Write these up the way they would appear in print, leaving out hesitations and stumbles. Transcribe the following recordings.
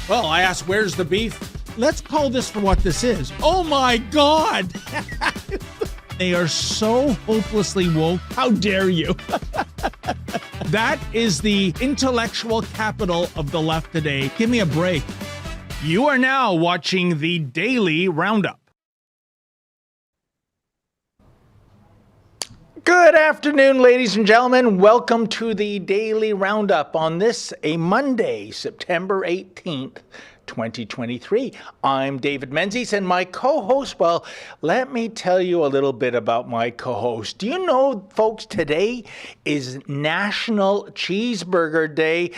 Well, I asked, where's the beef? Let's call this for what this is. Oh my God! They are so hopelessly woke. How dare you? That is the intellectual capital of the left today. Give me a break. You are now watching the Daily Roundup. Good afternoon, ladies and gentlemen. Welcome to the Daily Roundup on this, a Monday, September 18th, 2023. I'm David Menzies, and my co-host, well, let me tell you a little bit about my co-host. Do you know, folks, today is National Cheeseburger Day,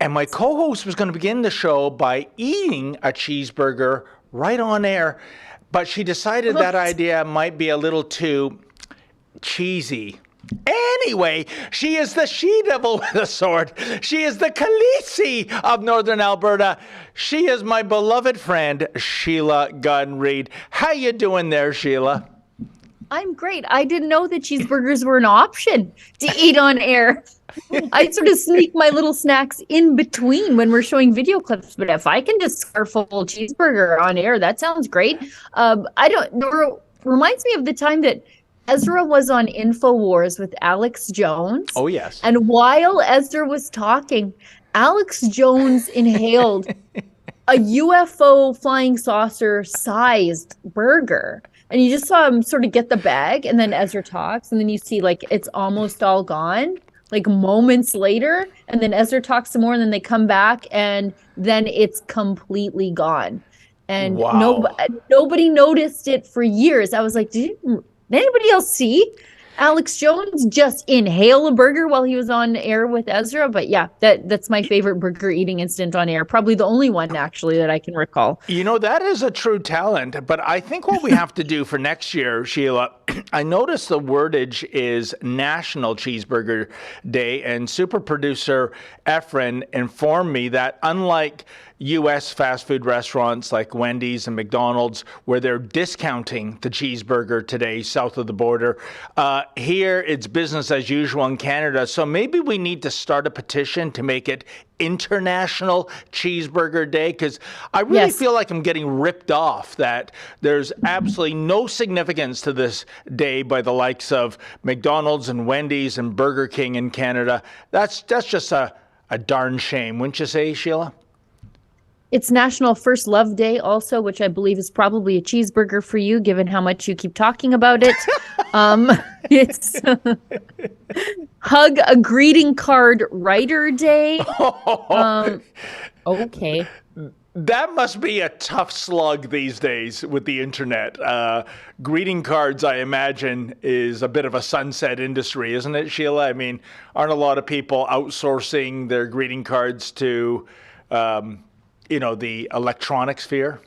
and my co-host was going to begin the show by eating a cheeseburger right on air, but she decided that idea might be a little too cheesy. Anyway, she is the she-devil with a sword. She is the Khaleesi of Northern Alberta. She is my beloved friend, Sheila Gunn-Reid. How you doing there, Sheila? I'm great. I didn't know that cheeseburgers were an option to eat on air. I sort of sneak my little snacks in between when we're showing video clips, but if I can just scarf a whole cheeseburger on air, that sounds great. Reminds me of the time that Ezra was on InfoWars with Alex Jones. Oh, yes. And while Ezra was talking, Alex Jones inhaled a UFO flying saucer sized burger. And you just saw him sort of get the bag, and then Ezra talks, and then you see like it's almost all gone, like moments later, and then Ezra talks some more, and then they come back, and then it's completely gone. And nobody noticed it for years. I was like, did anybody else see Alex Jones just inhale a burger while he was on air with Ezra? But yeah, that's my favorite burger eating incident on air. Probably the only one, actually, that I can recall. You know, that is a true talent. But I think what we have to do for next year, Sheila, I noticed the wordage is National Cheeseburger Day. And super producer Efren informed me that unlike U.S. fast food restaurants like Wendy's and McDonald's, where they're discounting the cheeseburger today south of the border, here it's business as usual in Canada. So maybe we need to start a petition to make it International Cheeseburger Day, because I really feel like I'm getting ripped off, that there's absolutely no significance to this day by the likes of McDonald's and Wendy's and Burger King in Canada. That's just a darn shame, wouldn't you say, Sheila? It's National First Love Day also, which I believe is probably a cheeseburger for you, given how much you keep talking about it. It's Hug a Greeting Card Writer Day. Okay. That must be a tough slug these days with the internet. Greeting cards, I imagine, is a bit of a sunset industry, isn't it, Sheila? I mean, aren't a lot of people outsourcing their greeting cards to the electronic sphere?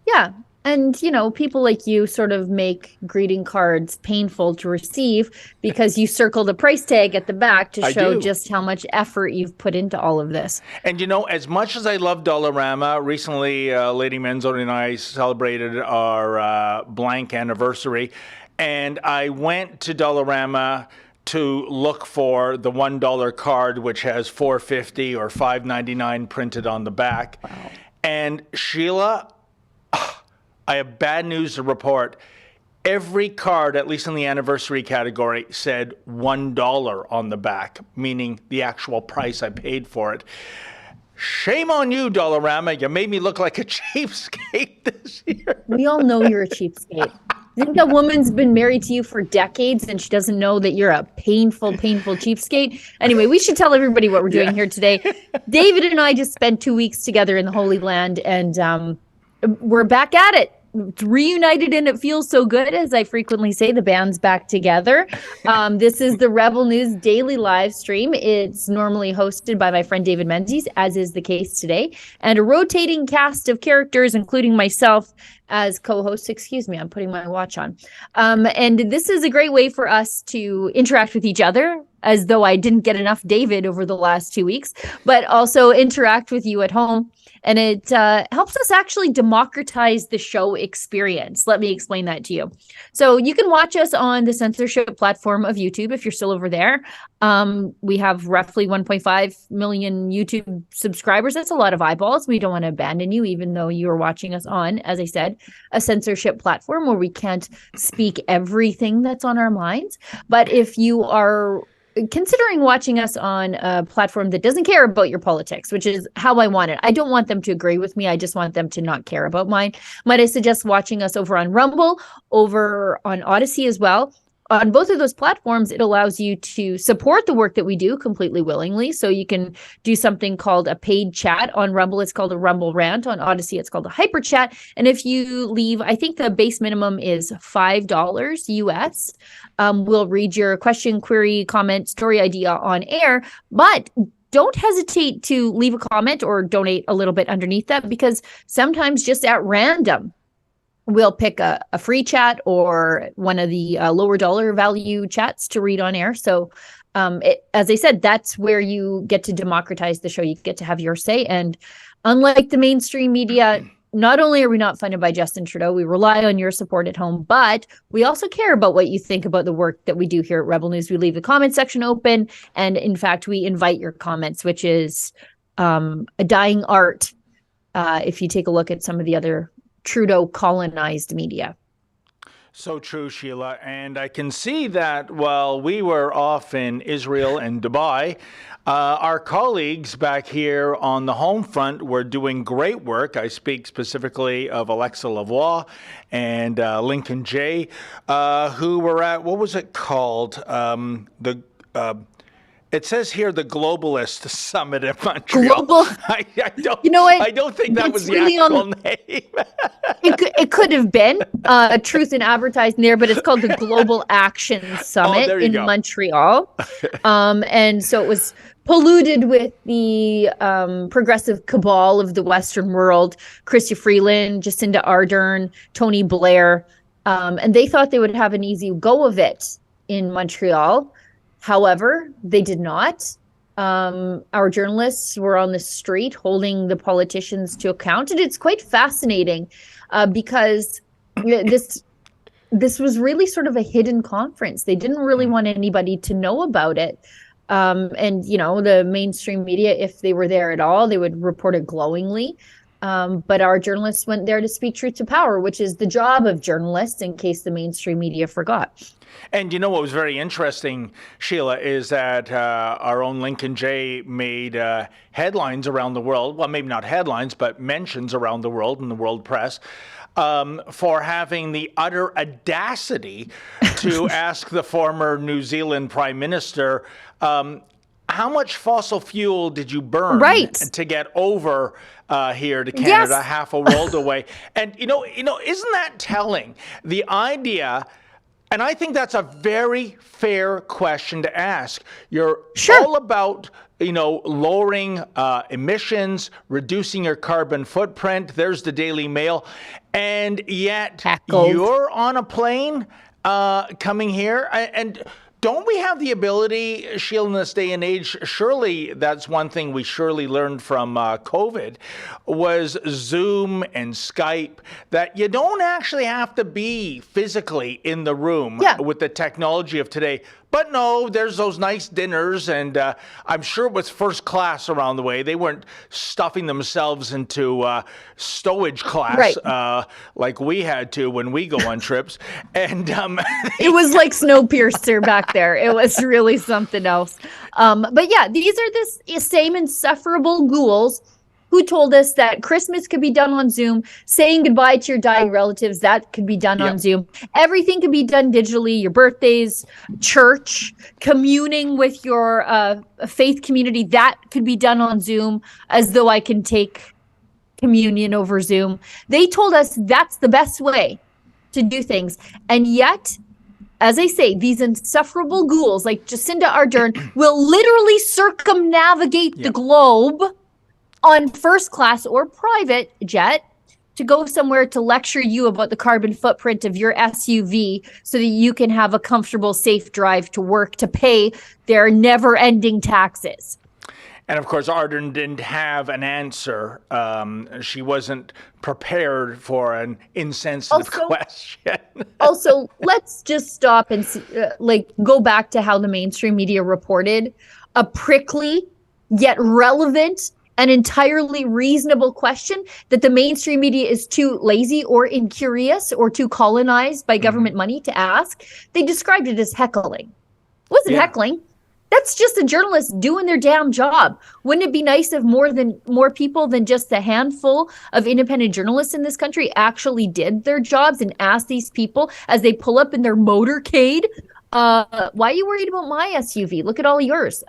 Yeah. And, people like you sort of make greeting cards painful to receive because you circle the price tag at the back to show just how much effort you've put into all of this. And, as much as I love Dollarama, recently Lady Menzoni and I celebrated our blank anniversary, and I went to Dollarama to look for the $1 card, which has $4.50 or $5.99 printed on the back. Wow. And Sheila, I have bad news to report. Every card, at least in the anniversary category, said $1 on the back, meaning the actual price I paid for it. Shame on you, Dollarama. You made me look like a cheapskate this year. We all know you're a cheapskate. I think that woman's been married to you for decades and she doesn't know that you're a painful cheapskate. Anyway, we should tell everybody what we're doing here today. David and I just spent 2 weeks together in the Holy Land, and we're back at it. Reunited, and it feels so good. As I frequently say, the band's back together. This is the Rebel News daily live stream. It's normally hosted by my friend David Menzies, as is the case today, and a rotating cast of characters, including myself as co-host. Excuse me, I'm putting my watch on. And this is a great way for us to interact with each other, as though I didn't get enough David over the last 2 weeks, but also interact with you at home and it helps us actually democratize the show experience. Let me explain that to you. So you can watch us on the censorship platform of YouTube if you're still over there. We have roughly 1.5 million YouTube subscribers. That's a lot of eyeballs. We don't want to abandon you, even though you are watching us on, as I said, a censorship platform where we can't speak everything that's on our minds. But if you are considering watching us on a platform that doesn't care about your politics, which is how I want it. I don't want them to agree with me. I just want them to not care about mine. Might I suggest watching us over on Rumble, over on Odyssey as well. On both of those platforms, it allows you to support the work that we do completely willingly. So you can do something called a paid chat. On Rumble, it's called a Rumble Rant. On Odyssey, it's called a Hyper Chat. And if you leave, I think the base minimum is $5 US. We'll read your question, query, comment, story idea on air. But don't hesitate to leave a comment or donate a little bit underneath that, because sometimes just at random, we'll pick a free chat or one of the lower dollar value chats to read on air. So as I said, that's where you get to democratize the show. You get to have your say. And unlike the mainstream media, not only are we not funded by Justin Trudeau, we rely on your support at home, but we also care about what you think about the work that we do here at Rebel News. We leave the comment section open. And in fact, we invite your comments, which is a dying art. If you take a look at some of the other Trudeau colonized media. So true, Sheila. And I can see that while we were off in Israel and Dubai, our colleagues back here on the home front were doing great work. I speak specifically of Alexa Lavoie and Lincoln Jay, who were at, what was it called? It says here the Globalist Summit in Montreal. I don't, you know what? I don't think that was the really actual name. It could have been Truth in Advertising there, but it's called the Global Action Summit in Montreal. And so it was polluted with the progressive cabal of the Western world, Chrystia Freeland, Jacinda Ardern, Tony Blair. And they thought they would have an easy go of it in Montreal. However, they did not. Our journalists were on the street holding the politicians to account. And it's quite fascinating because this was really sort of a hidden conference. They didn't really want anybody to know about it. And, you know, the mainstream media, if they were there at all, they would report it glowingly. But our journalists went there to speak truth to power, which is the job of journalists, in case the mainstream media forgot. And you know what was very interesting, Sheila, is that our own Lincoln Jay made headlines around the world. Well, maybe not headlines, but mentions around the world in the world press for having the utter audacity to ask the former New Zealand Prime Minister, how much fossil fuel did you burn to get over here to Canada, Yes. half a world away? And, you know, isn't that telling? The idea, and I think that's a very fair question to ask. You're all about, you know, lowering emissions, reducing your carbon footprint. There's the Daily Mail. And yet you're on a plane coming here. And don't we have the ability, Sheila, in this day and age, surely that's one thing we surely learned from COVID, was Zoom and Skype, that you don't actually have to be physically in the room with the technology of today. But no, there's those nice dinners, and I'm sure it was first class around the way. They weren't stuffing themselves into stowage class like we had to when we go on trips. And it was like Snowpiercer back there. It was really something else. But yeah, these are the same insufferable ghouls who told us that Christmas could be done on Zoom, saying goodbye to your dying relatives, that could be done on Zoom. Everything could be done digitally, your birthdays, church, communing with your faith community, that could be done on Zoom, as though I can take communion over Zoom. They told us that's the best way to do things. And yet, as I say, these insufferable ghouls like Jacinda Ardern will literally circumnavigate the globe on first class or private jet to go somewhere to lecture you about the carbon footprint of your SUV so that you can have a comfortable, safe drive to work to pay their never-ending taxes. And of course, Ardern didn't have an answer. She wasn't prepared for an insensitive question. Also, let's just stop and go back to how the mainstream media reported a prickly yet relevant and entirely reasonable question that the mainstream media is too lazy or incurious or too colonized by government money to ask. They described it as heckling. It wasn't heckling. That's just a journalist doing their damn job. Wouldn't it be nice if more people than just a handful of independent journalists in this country actually did their jobs and asked these people as they pull up in their motorcade, why are you worried about my SUV? Look at all yours.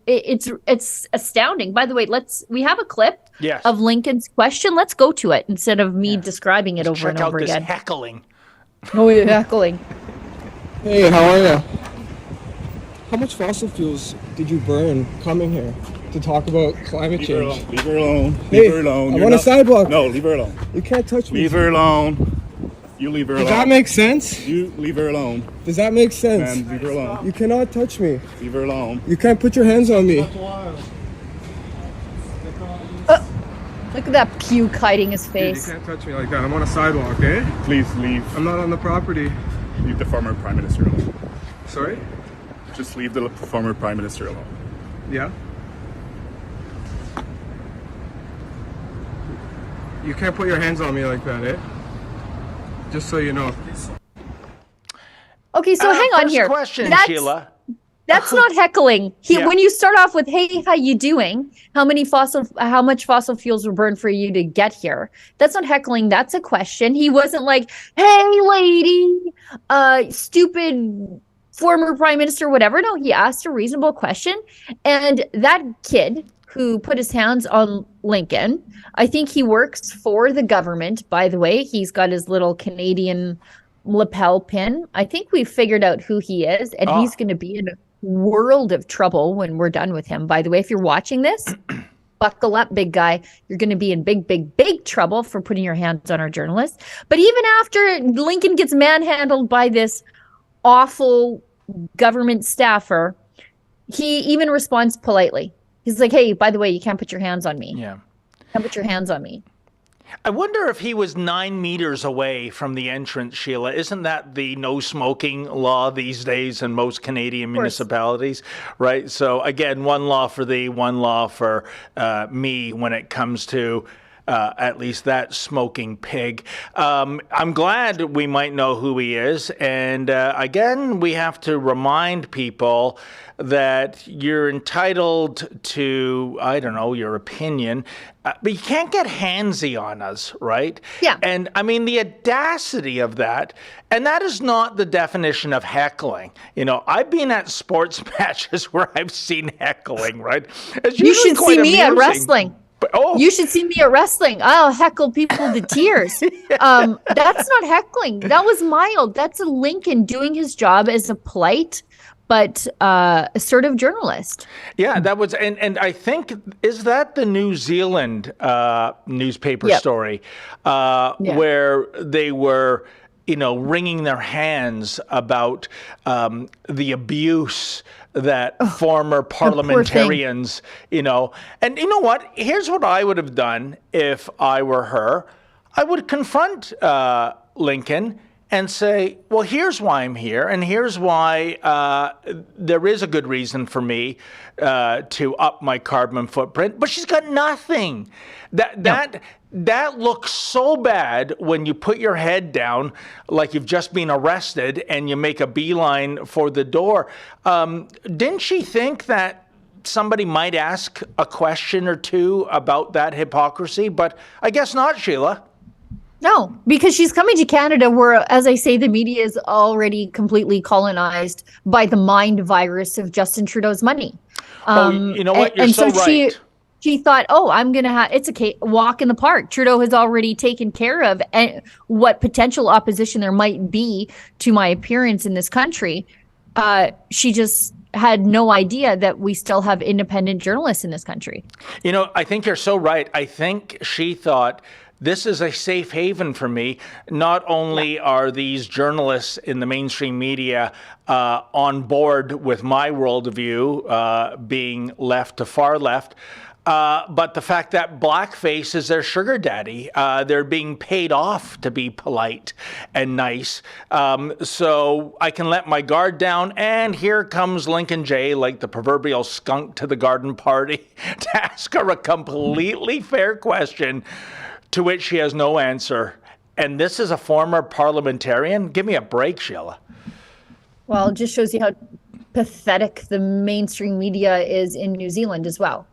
It's astounding. By the way, we have a clip of Lincoln's question. Let's go to it instead of me describing it over and over again. Heckling. Oh, you're heckling. Hey, how are you? How much fossil fuels did you burn coming here to talk about climate change? Leave her alone. Hey, Leave her alone. I'm on a sidewalk. No, leave her alone. You can't touch me. Leave her alone. You leave her alone. Does that make sense? You leave her alone. Does that make sense? Man, leave her alone. You cannot touch me. Leave her alone. You can't put your hands on me. Look at that puke hiding his face. Dude, you can't touch me like that. I'm on a sidewalk, eh? Please leave. I'm not on the property. Leave the former Prime Minister alone. Sorry? Just leave the former Prime Minister alone. Yeah? You can't put your hands on me like that, eh? Just so you know. Okay, so hang on here. Question, Sheila. That's not heckling. When you start off with, "Hey, how you doing? How much fossil fuels were burned for you to get here?" That's not heckling. That's a question. He wasn't like, "Hey, lady, stupid former prime minister," whatever. No, he asked a reasonable question. And that kid who put his hands on Lincoln, I think he works for the government, by the way. He's got his little Canadian lapel pin. I think we've figured out who he is, and he's going to be in a world of trouble when we're done with him. By the way, if you're watching this, buckle up, big guy. You're going to be in big, big, big trouble for putting your hands on our journalists. But even after Lincoln gets manhandled by this awful government staffer, he even responds politely. He's like, "Hey, by the way, you can't put your hands on me. Yeah. Can't put your hands on me." I wonder if he was 9 meters away from the entrance, Sheila. Isn't that the no smoking law these days in most Canadian municipalities, right? So again, one law for thee, one law for me when it comes to at least that smoking pig. I'm glad we might know who he is. And again, we have to remind people that you're entitled to, I don't know, your opinion, but you can't get handsy on us, right? Yeah. And I mean, the audacity of that, and that is not the definition of heckling. You know, I've been at sports matches where I've seen heckling, right? You should see me at wrestling. You should see me at wrestling. I'll heckle people to tears. That's not heckling. That was mild. That's a Lincoln doing his job as a polite but assertive journalist. Yeah, that was, and I think, is that the New Zealand newspaper story where they were, you know, wringing their hands about the abuse that former parliamentarians, you know, and you know what? Here's what I would have done if I were her. I would confront Lincoln and say, well, here's why I'm here, and here's why there is a good reason for me to up my carbon footprint. But she's got nothing. That looks so bad when you put your head down like you've just been arrested and you make a beeline for the door. Didn't she think that somebody might ask a question or two about that hypocrisy? But I guess not, Sheila. No, because she's coming to Canada where, as I say, the media is already completely colonized by the mind virus of Justin Trudeau's money. You know what? You're so right. She thought, oh, I'm going to have, it's a walk in the park. Trudeau has already taken care of what potential opposition there might be to my appearance in this country. She just had no idea that we still have independent journalists in this country. You know, I think you're so right. I think she thought this is a safe haven for me. Not only are these journalists in the mainstream media on board with my worldview, being left to far left, but the fact that blackface is their sugar daddy. They're being paid off to be polite and nice. So I can let my guard down. And here comes Lincoln Jay, like the proverbial skunk to the garden party, to ask her a completely fair question to which she has no answer. And this is a former parliamentarian? Give me a break, Sheila. Well, it just shows you how pathetic the mainstream media is in New Zealand as well.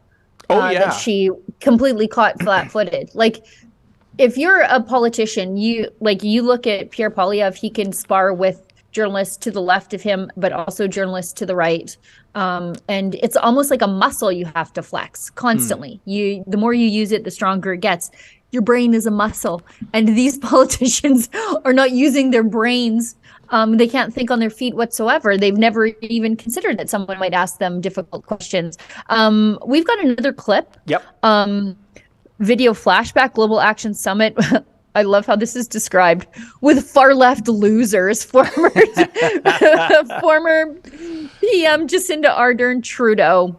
That she completely caught flat-footed. Like, if you're a politician, you look at Pierre Poilievre, he can spar with journalists to the left of him, but also journalists to the right. And it's almost like a muscle you have to flex constantly. The more you use it, the stronger it gets. Your brain is a muscle, and these politicians are not using their brains. They can't think on their feet whatsoever. They've never even considered that someone might ask them difficult questions. We've got another clip. Yep. Video flashback, Global Action Summit. I love how this is described with far left losers. Former PM Jacinda Ardern Trudeau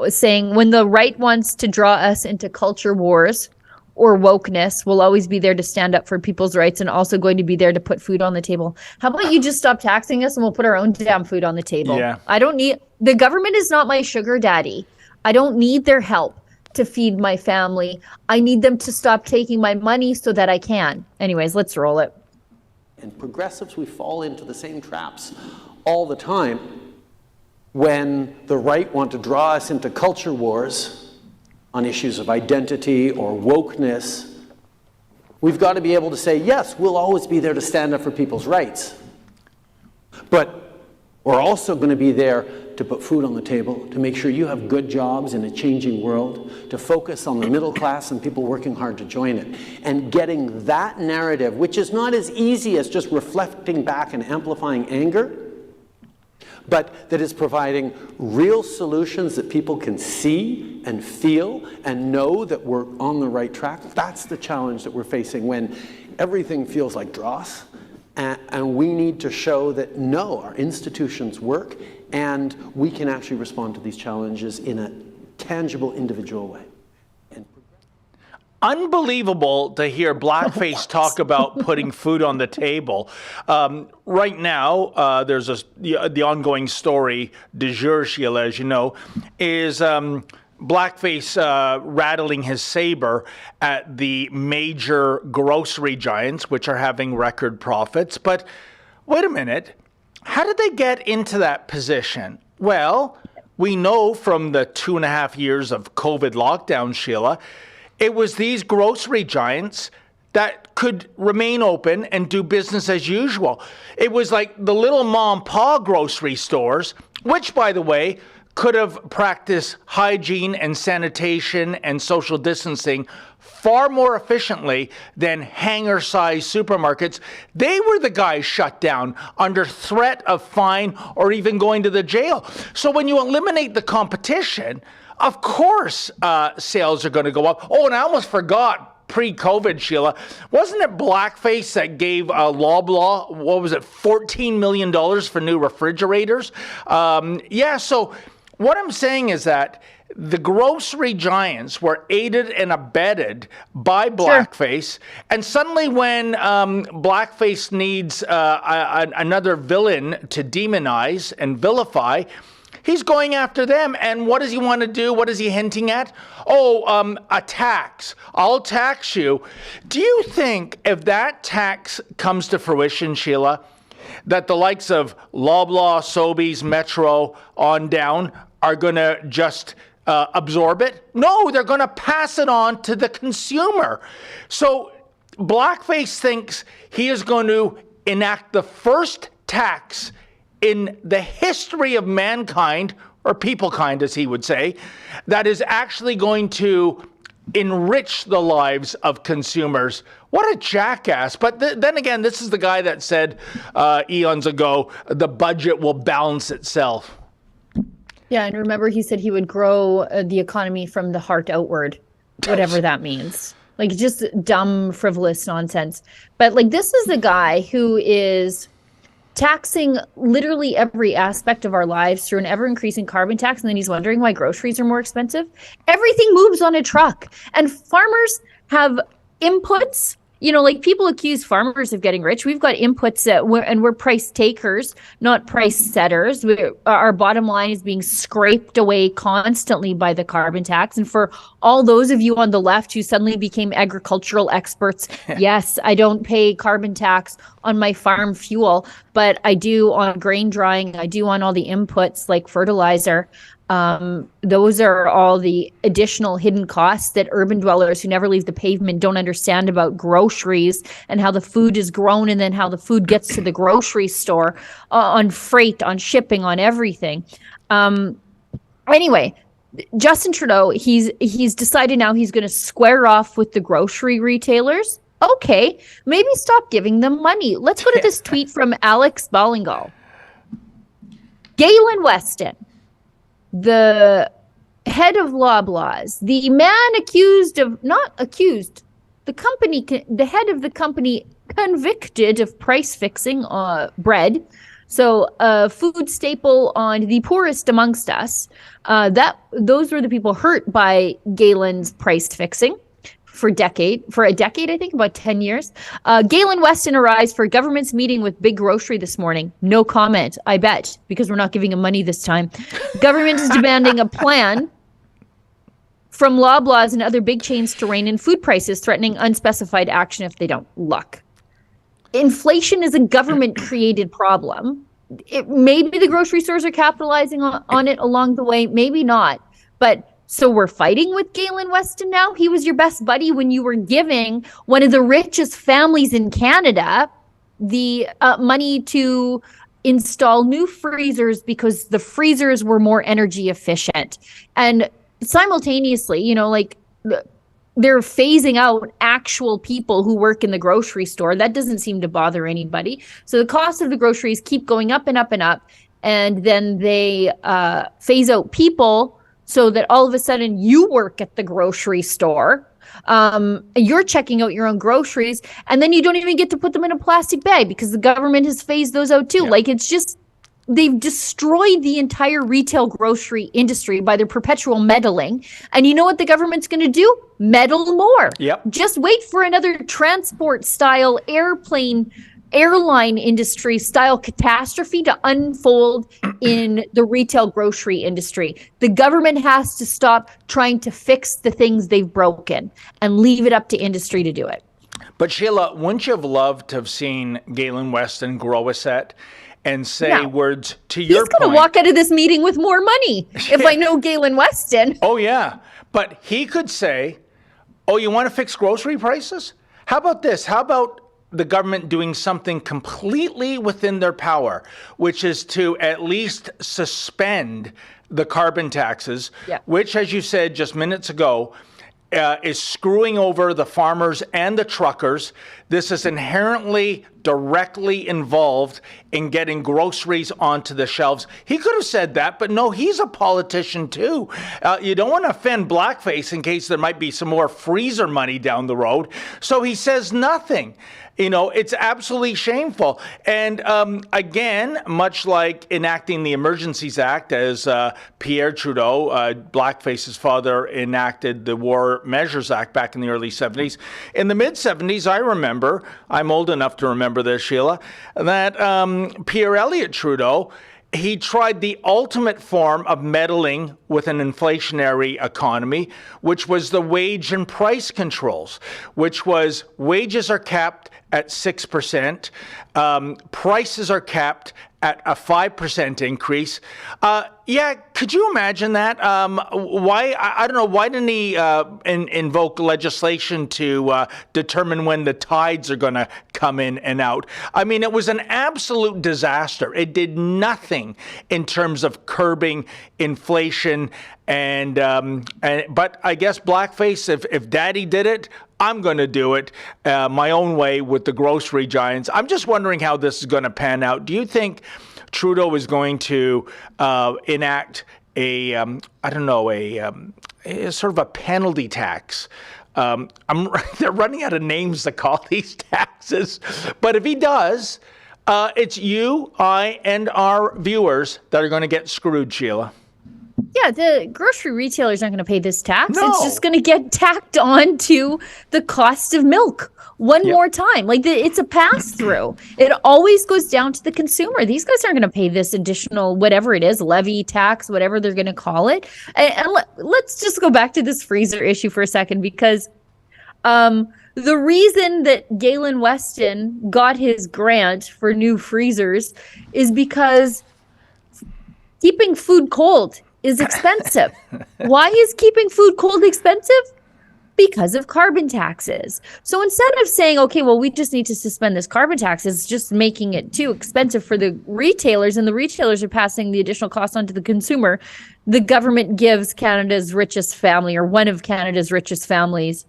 saying, when the right wants to draw us into culture wars or wokeness, we'll always be there to stand up for people's rights and also going to be there to put food on the table. How about you just stop taxing us and we'll put our own damn food on the table? Yeah. The government is not my sugar daddy. I don't need their help to feed my family. I need them to stop taking my money so that I can. Anyways, let's roll it. And progressives, we fall into the same traps all the time when the right want to draw us into culture wars on issues of identity or wokeness. We've got to be able to say, yes, we'll always be there to stand up for people's rights. But we're also going to be there to put food on the table, to make sure you have good jobs in a changing world, to focus on the middle class and people working hard to join it. And getting that narrative, which is not as easy as just reflecting back and amplifying anger, but that is providing real solutions that people can see and feel and know that we're on the right track. That's the challenge that we're facing when everything feels like dross. And we need to show that, no, our institutions work and we can actually respond to these challenges in a tangible, individual way. Unbelievable to hear blackface talk about putting food on the table. Right now, there's the ongoing story du jour, Sheila, as you know, is blackface rattling his saber at the major grocery giants, which are having record profits. But wait a minute, how did they get into that position? Well, we know from the 2.5 years of COVID lockdown, Sheila, it was these grocery giants that could remain open and do business as usual. It was like the little mom and pop grocery stores, which, by the way, could have practiced hygiene and sanitation and social distancing far more efficiently than hangar-sized supermarkets. They were the guys shut down under threat of fine or even going to the jail. So when you eliminate the competition, of course, sales are going to go up. Oh, and I almost forgot, pre-COVID, Sheila, wasn't it blackface that gave Loblaw, what was it, $14 million for new refrigerators? So what I'm saying is that the grocery giants were aided and abetted by blackface. Sure. And suddenly when blackface needs another villain to demonize and vilify, he's going after them. And what does he want to do? What is he hinting at? A tax. I'll tax you. Do you think if that tax comes to fruition, Sheila, that the likes of Loblaw, Sobeys, Metro on down are going to just absorb it? No, they're going to pass it on to the consumer. So blackface thinks he is going to enact the first tax in the history of mankind, or peoplekind, as he would say, that is actually going to enrich the lives of consumers. What a jackass. But then again, this is the guy that said eons ago, the budget will balance itself. Yeah, and remember he said he would grow the economy from the heart outward, whatever that means. Like just dumb, frivolous nonsense. But like this is the guy who is taxing literally every aspect of our lives through an ever-increasing carbon tax, and then he's wondering why groceries are more expensive. Everything moves on a truck, and farmers have inputs. You know, like people accuse farmers of getting rich. We've got inputs and we're price takers, not price setters. Our bottom line is being scraped away constantly by the carbon tax. And for all those of you on the left who suddenly became agricultural experts, yes, I don't pay carbon tax on my farm fuel, but I do on grain drying. I do on all the inputs like fertilizer. Those are all the additional hidden costs that urban dwellers who never leave the pavement don't understand about groceries and how the food is grown and then how the food gets to the grocery store, on freight, on shipping, on everything. Anyway, Justin Trudeau, he's decided now he's going to square off with the grocery retailers. Okay, maybe stop giving them money. Let's go to this tweet from Alex Ballingall. Galen Weston, the head of Loblaws, the man accused of, not accused, the head of the company convicted of price fixing bread. So a food staple on the poorest amongst us. Those were the people hurt by Galen's price fixing. For a decade, I think, about 10 years. Galen Weston arrives for a government's meeting with Big Grocery this morning. No comment, I bet, because we're not giving him money this time. Government is demanding a plan from Loblaws and other big chains to rein in food prices, threatening unspecified action if they don't. Look, inflation is a government-created problem. Maybe the grocery stores are capitalizing on it along the way, maybe not, but so we're fighting with Galen Weston now? He was your best buddy when you were giving one of the richest families in Canada the money to install new freezers because the freezers were more energy efficient. And simultaneously, you know, like they're phasing out actual people who work in the grocery store. That doesn't seem to bother anybody. So the cost of the groceries keep going up and up and up. And then they phase out people so that all of a sudden you work at the grocery store, you're checking out your own groceries, and then you don't even get to put them in a plastic bag because the government has phased those out too. Yeah. Like it's just, they've destroyed the entire retail grocery industry by their perpetual meddling. And you know what the government's going to do? Meddle more. Yep. Just wait for another transport style airline industry style catastrophe to unfold in the retail grocery industry. The government has to stop trying to fix the things they've broken and leave it up to industry to do it. But Sheila, wouldn't you have loved to have seen Galen Weston grow a set and say words to your point? He's going to walk out of this meeting with more money if I know Galen Weston. Oh, yeah. But he could say, oh, you want to fix grocery prices? How about this? How about the government doing something completely within their power, which is to at least suspend the carbon taxes, which, as you said just minutes ago, is screwing over the farmers and the truckers. This is inherently directly involved in getting groceries onto the shelves. He could have said that, but no, he's a politician too. You don't want to offend blackface in case there might be some more freezer money down the road. So he says nothing. You know, it's absolutely shameful. And again, much like enacting the Emergencies Act, as Pierre Trudeau, blackface's father, enacted the War Measures Act back in the early 70s. In the mid-70s, I remember, I'm old enough to remember this, Sheila, that Pierre Elliott Trudeau, he tried the ultimate form of meddling with an inflationary economy, which was the wage and price controls, which was wages are capped at 6%, prices are capped at a 5% increase. Could you imagine that? Why? I don't know. Why didn't he invoke legislation to determine when the tides are going to come in and out? I mean, it was an absolute disaster. It did nothing in terms of curbing inflation. But I guess blackface, if Daddy did it, I'm going to do it my own way with the grocery giants. I'm just wondering how this is going to pan out. Do you think Trudeau is going to enact a sort of a penalty tax they're running out of names to call these taxes. But if he does, it's you, I, and our viewers that are going to get screwed, Sheila. Yeah, the grocery retailers aren't going to pay this tax. No. It's just going to get tacked on to the cost of milk more time. Like it's a pass through. It always goes down to the consumer. These guys aren't going to pay this additional, whatever it is, levy, tax, whatever they're going to call it. And let's just go back to this freezer issue for a second, because the reason that Galen Weston got his grant for new freezers is because keeping food cold is expensive. Why is keeping food cold expensive? Because of carbon taxes. So instead of saying, okay, well, we just need to suspend this carbon tax, it's just making it too expensive for the retailers, and the retailers are passing the additional cost on to the consumer. The government gives Canada's richest family, or one of Canada's richest families,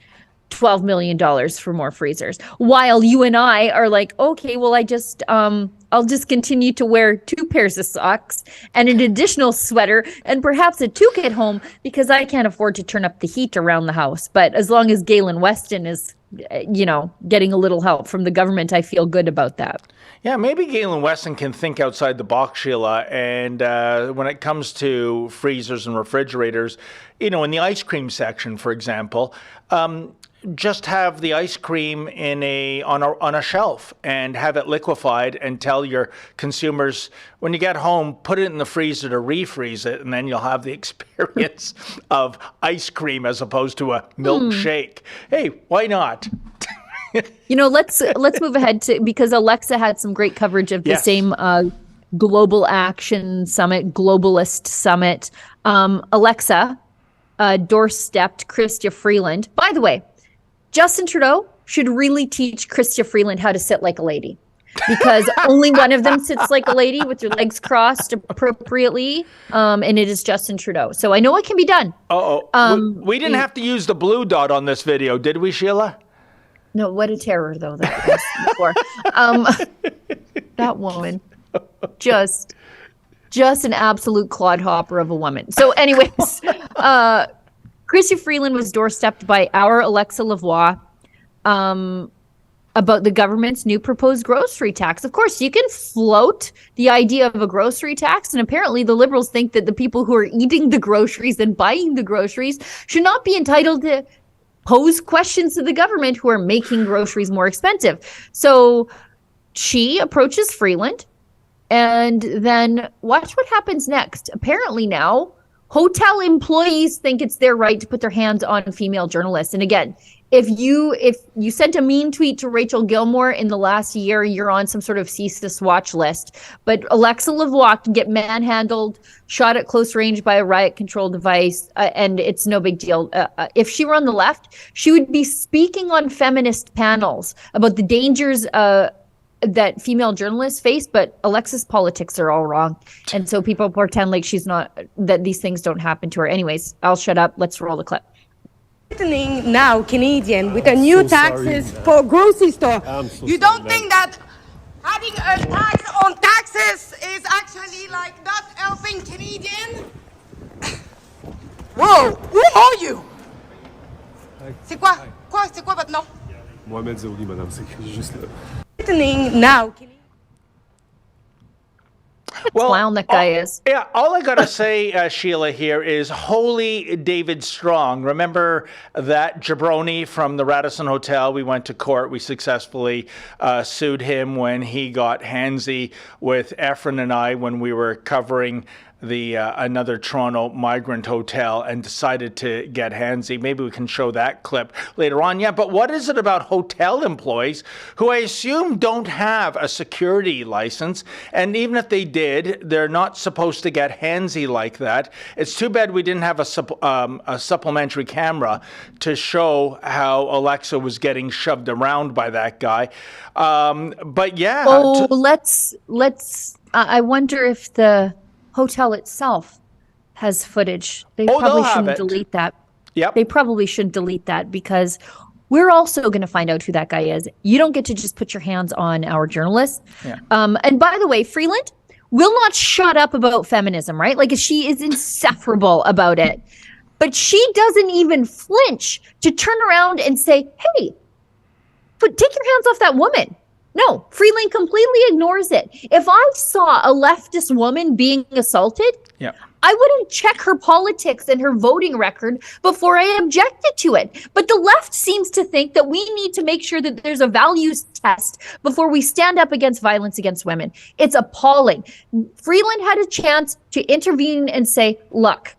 $12 million for more freezers, while you and I are like, okay, well, I'll just continue to wear 2 pairs of socks and an additional sweater and perhaps a toque at home because I can't afford to turn up the heat around the house. But as long as Galen Weston is, getting a little help from the government, I feel good about that. Yeah, maybe Galen Weston can think outside the box, Sheila. And when it comes to freezers and refrigerators, in the ice cream section, for example, just have the ice cream on a shelf and have it liquefied, and tell your consumers when you get home, put it in the freezer to refreeze it, and then you'll have the experience of ice cream as opposed to a milkshake. Hey, why not? Let's move ahead because Alexa had some great coverage of the same Global Action Summit, Globalist Summit. Alexa doorstepped Chrystia Freeland. By the way, Justin Trudeau should really teach Chrystia Freeland how to sit like a lady, because only one of them sits like a lady with their legs crossed appropriately, and it is Justin Trudeau. So I know it can be done. We didn't have to use the blue dot on this video, did we, Sheila? No, what a terror, though, that was before. That woman, just an absolute clodhopper of a woman. So anyways, Chrystia Freeland was doorstepped by our Alexa Lavoie about the government's new proposed grocery tax. Of course, you can float the idea of a grocery tax, and apparently the Liberals think that the people who are eating the groceries and buying the groceries should not be entitled to pose questions to the government who are making groceries more expensive. So she approaches Freeland, and then watch what happens next. Apparently now, hotel employees think it's their right to put their hands on female journalists. And again, if you sent a mean tweet to Rachel Gilmore in the last year, you're on some sort of cease watch list. But Alexa Lavoie can get manhandled, shot at close range by a riot control device, and it's no big deal. If she were on the left, she would be speaking on feminist panels about the dangers that female journalists face, but Alexa's politics are all wrong. And so people pretend like that these things don't happen to her. Anyways, I'll shut up. Let's roll the clip. Now, Canadian, with the new taxes for grocery store. You don't think that having a tax on taxes is actually like not helping Canadian? Whoa, who are you? C'est quoi? C'est quoi votre nom? Mohamed Zaouli, madame, c'est juste là. Now, Clown that guy is. Yeah, all I gotta say, Sheila, here is holy David Strong. Remember that jabroni from the Radisson Hotel? We went to court. We successfully sued him when he got handsy with Efren and I when we were covering the another Toronto migrant hotel and decided to get handsy. Maybe we can show that clip later on. Yeah, but what is it about hotel employees who I assume don't have a security license? And even if they did, they're not supposed to get handsy like that. It's too bad we didn't have a supplementary camera to show how Alexa was getting shoved around by that guy. But yeah. I wonder if the hotel itself has footage. They probably shouldn't delete that. Yep. They probably shouldn't delete that, because we're also going to find out who that guy is. You don't get to just put your hands on our journalists. Yeah. And by the way, Freeland will not shut up about feminism, right? Like, she is insufferable about it. But she doesn't even flinch to turn around and say, hey, but take your hands off that woman. No, Freeland completely ignores it. If I saw a leftist woman being assaulted, I wouldn't check her politics and her voting record before I objected to it. But the left seems to think that we need to make sure that there's a values test before we stand up against violence against women. It's appalling. Freeland had a chance to intervene and say, look,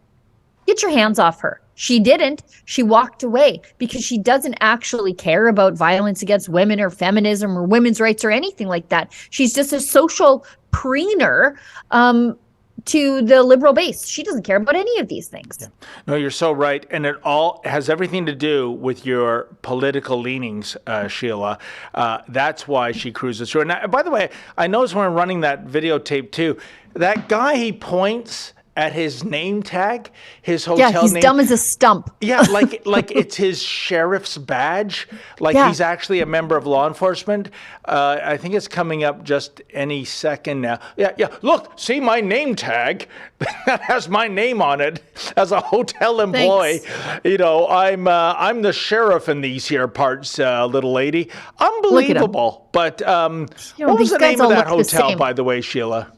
get your hands off her. She didn't. She walked away because she doesn't actually care about violence against women or feminism or women's rights or anything like that. She's just a social preener to the liberal base. She doesn't care about any of these things. Yeah. No, you're so right. And it all has everything to do with your political leanings, Sheila. That's why she cruises through. And by the way, I noticed when we're running that videotape too, that guy, he points at his name tag, his hotel name. Yeah, he's dumb as a stump. Yeah, like it's his sheriff's badge. Like he's actually a member of law enforcement. I think it's coming up just any second now. Yeah. Look, see my name tag? That has my name on it as a hotel employee. Thanks. You know, I'm the sheriff in these here parts, little lady. Unbelievable. But what was the name of that hotel, by the way, Sheila?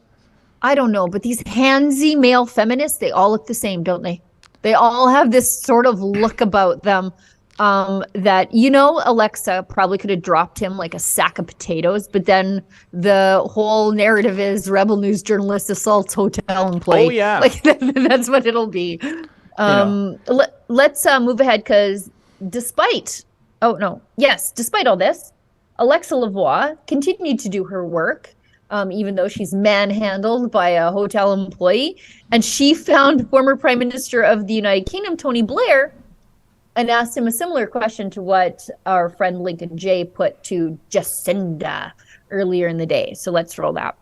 I don't know, but these handsy male feminists, they all look the same, don't they? They all have this sort of look about them that, Alexa probably could have dropped him like a sack of potatoes, but then the whole narrative is Rebel News journalist assaults hotel employee. Oh, yeah. Like, that's what it'll be. Let's move ahead because despite all this, Alexa Lavoie continued to do her work. Even though she's manhandled by a hotel employee. And she found former Prime Minister of the United Kingdom, Tony Blair, and asked him a similar question to what our friend Lincoln Jay put to Jacinda earlier in the day. So let's roll that.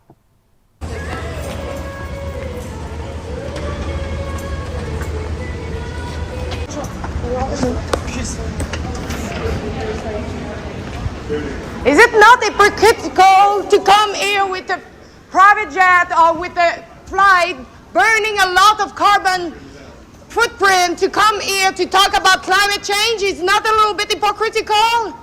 Is it not hypocritical to come here with a private jet or with a flight burning a lot of carbon footprint to come here to talk about climate change? Is not a little bit hypocritical?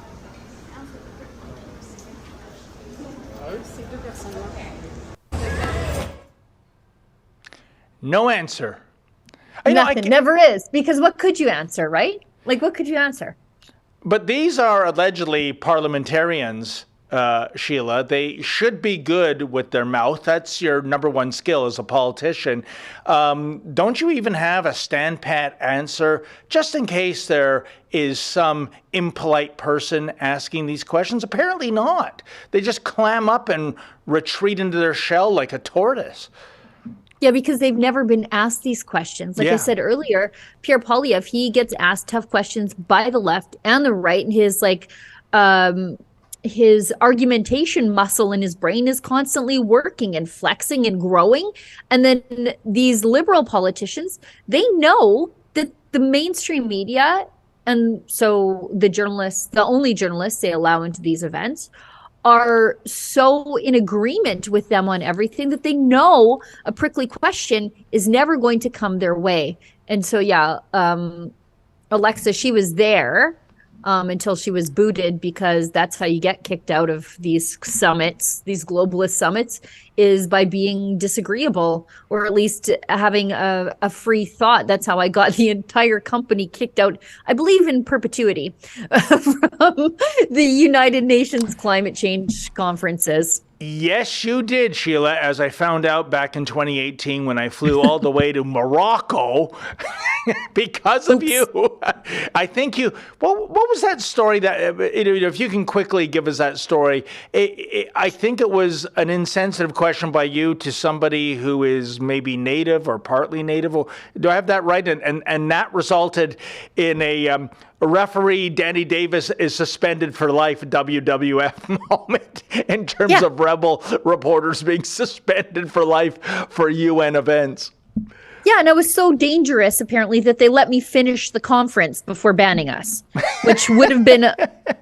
No answer. Nothing, never is. Because what could you answer, right? Like, what could you answer? But these are allegedly parliamentarians, Sheila. They should be good with their mouth. That's your number one skill as a politician. Don't you even have a stand-pat answer just in case there is some impolite person asking these questions? Apparently not. They just clam up and retreat into their shell like a tortoise. Yeah, because they've never been asked these questions. Like I said earlier, Pierre Poilievre, he gets asked tough questions by the left and the right. And his argumentation muscle in his brain is constantly working and flexing and growing. And then these liberal politicians, they know that the mainstream media, and so the journalists, the only journalists they allow into these events, are so in agreement with them on everything that they know a prickly question is never going to come their way. And so, Alexa, she was there until she was booted, because that's how you get kicked out of these summits, these globalist summits, is by being disagreeable, or at least having a free thought. That's how I got the entire company kicked out, I believe in perpetuity, from the United Nations climate change conferences. Yes, you did, Sheila, as I found out back in 2018 when I flew all the way to Morocco because of you. I think you, what was that story that, if you can quickly give us that story, I think it was an insensitive question by you to somebody who is maybe native or partly native. Do I have that right? And that resulted in a referee, Danny Davis, is suspended for life WWF moment in terms of rebel reporters being suspended for life for UN events. Yeah, and I was so dangerous, apparently, that they let me finish the conference before banning us, which would have been,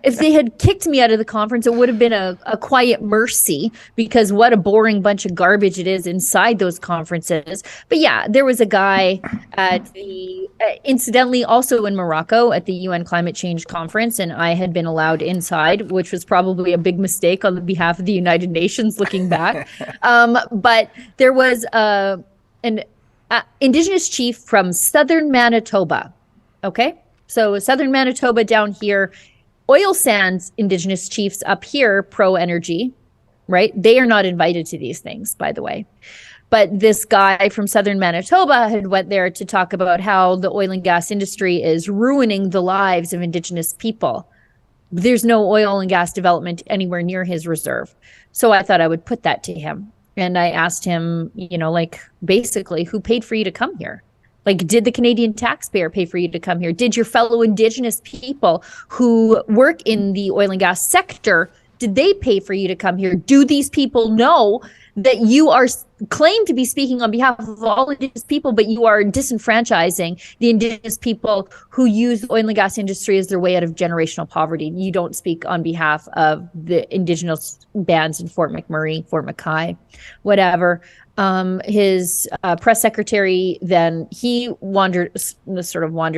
if they had kicked me out of the conference, it would have been a quiet mercy, because what a boring bunch of garbage it is inside those conferences. But yeah, there was a guy at the, incidentally, also in Morocco at the UN Climate Change Conference, and I had been allowed inside, which was probably a big mistake on behalf of the United Nations looking back. But there was an Indigenous chief from southern Manitoba. Okay, so southern Manitoba down here, oil sands Indigenous chiefs up here, pro-energy, right? They are not invited to these things, by the way. But this guy from southern Manitoba had went there to talk about how the oil and gas industry is ruining the lives of Indigenous people. There's no oil and gas development anywhere near his reserve. So I thought I would put that to him. And I asked him, you know, like, basically, who paid for you to come here? Like, did the Canadian taxpayer pay for you to come here? Did your fellow Indigenous people who work in the oil and gas sector, did they pay for you to come here? Do these people know that you are claimed to be speaking on behalf of all Indigenous people, but you are disenfranchising the Indigenous people who use the oil and gas industry as their way out of generational poverty? You don't speak on behalf of the Indigenous bands in Fort McMurray, Fort McKay, whatever. His press secretary, then he wandered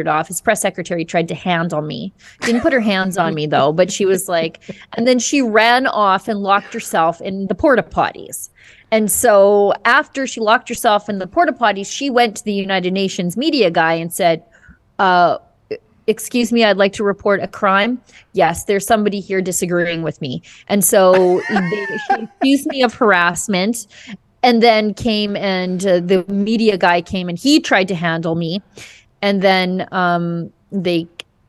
off. His press secretary tried to handle me. Didn't put her hands on me though, but she was like, and then she ran off and locked herself in the porta potties. And so after she locked herself in the porta potties, she went to the United Nations media guy and said, excuse me, I'd like to report a crime. Yes, there's somebody here disagreeing with me. And so she accused me of harassment. And then came and the media guy came and he tried to handle me. And then they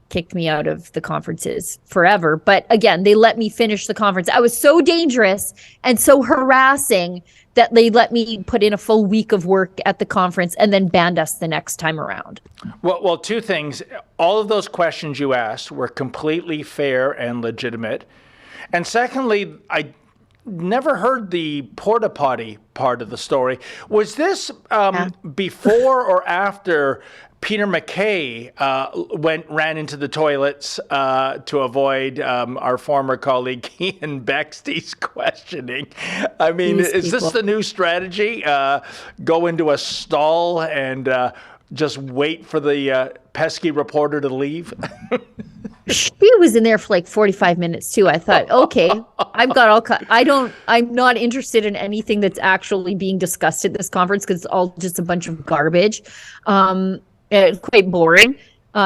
kicked me out of the conferences forever. But again, they let me finish the conference. I was so dangerous and so harassing that they let me put in a full week of work at the conference and then banned us the next time around. Well, two things. All of those questions you asked were completely fair and legitimate. And secondly, I never heard the porta potty part of the story. Was this before or after Peter MacKay ran into the toilets to avoid our former colleague Ian Bexley's questioning? I mean, is this the new strategy? Go into a stall and just wait for the pesky reporter to leave? She was in there for like 45 minutes too. I thought, okay, I've got all I'm not interested in anything that's actually being discussed at this conference because it's all just a bunch of garbage. It's quite boring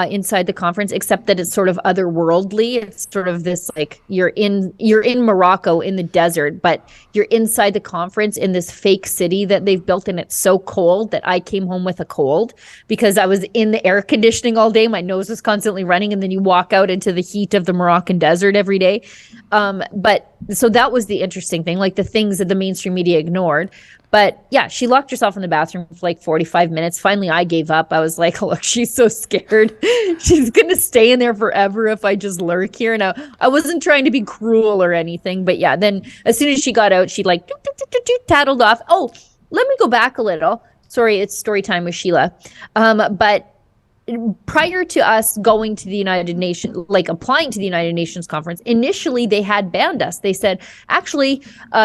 inside the conference, except that it's sort of otherworldly. It's sort of this like you're in Morocco in the desert, but you're inside the conference in this fake city that they've built, and it's so cold that I came home with a cold because I was in the air conditioning all day. My nose was constantly running, and then you walk out into the heat of the Moroccan desert every day. But so that was the interesting thing, like the things that the mainstream media ignored. But yeah, she locked herself in the bathroom for like 45 minutes. Finally, I gave up. I was like, look, she's so scared. She's going to stay in there forever if I just lurk here. Now, I wasn't trying to be cruel or anything. But yeah, then as soon as she got out, she like tattled off. Oh, let me go back a little. Sorry, it's story time with Sheila. But prior to us going to the United Nations, like applying to the United Nations conference, initially they had banned us. They said, actually,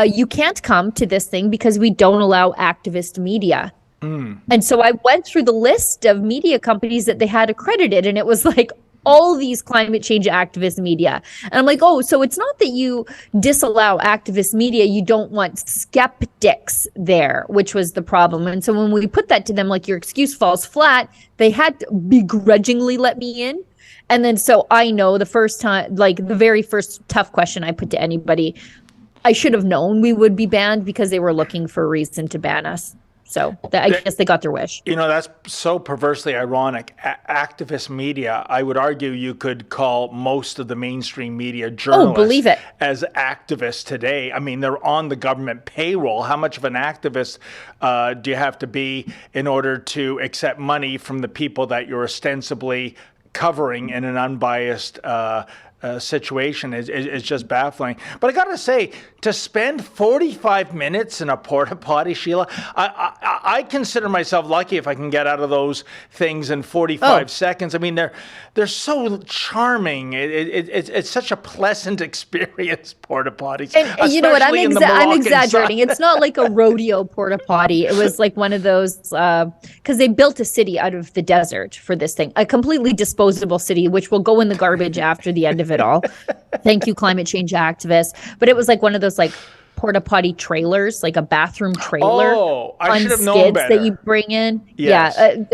you can't come to this thing because we don't allow activist media. And so I went through the list of media companies that they had accredited, and it was like all these climate change activist media. And I'm like, oh, so it's not that you disallow activist media, you don't want skeptics there, which was the problem. And so when we put that to them, like your excuse falls flat, they had to begrudgingly let me in. And then so I know the first time, like the very first tough question I put to anybody, I should have known we would be banned because they were looking for a reason to ban us. So I guess they got their wish. You know, that's so perversely ironic. Activist media, I would argue you could call most of the mainstream media journalists as activists today. I mean, they're on the government payroll. How much of an activist do you have to be in order to accept money from the people that you're ostensibly covering in an unbiased situation is just baffling. But I got to say, to spend 45 minutes in a porta potty, Sheila, I consider myself lucky if I can get out of those things in 45 seconds. I mean, they're so charming. It's such a pleasant experience, porta potties. And you know what? I'm exaggerating. It's not like a rodeo porta potty. It was like one of those, because they built a city out of the desert for this thing, a completely disposable city, which will go in the garbage after the end of it all. Thank you, climate change activists. But it was like one of those like porta potty trailers, like a bathroom trailer I should have known skids better. that you bring in. Yes. Yeah.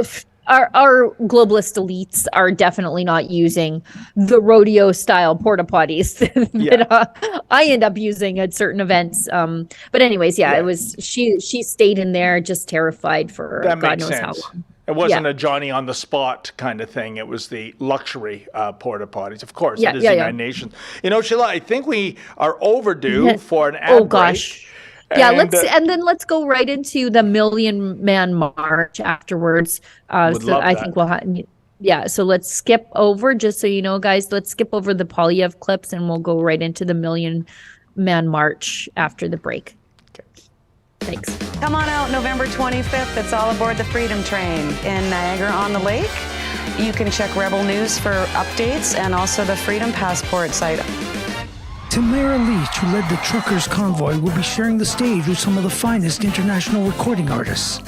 Our globalist elites are definitely not using the rodeo style porta potties that I end up using at certain events. But anyways, it was she stayed in there just terrified for That God makes knows sense. how long. It wasn't a Johnny on the spot kind of thing. It was the luxury porta potties. Of course, it is the United Nations. You know, Sheila, I think we are overdue for an ad break. Yeah, let's go right into the Million Man March afterwards. I think we'll have so let's skip over, just so you know, guys, let's skip over the Poilievre clips and we'll go right into the Million Man March after the break. Okay. Thanks. Come on out November 25th. It's all aboard the Freedom Train in Niagara-on-the-Lake. You can check Rebel News for updates and also the Freedom Passport site. Tamara Leach, who led the truckers' convoy, will be sharing the stage with some of the finest international recording artists,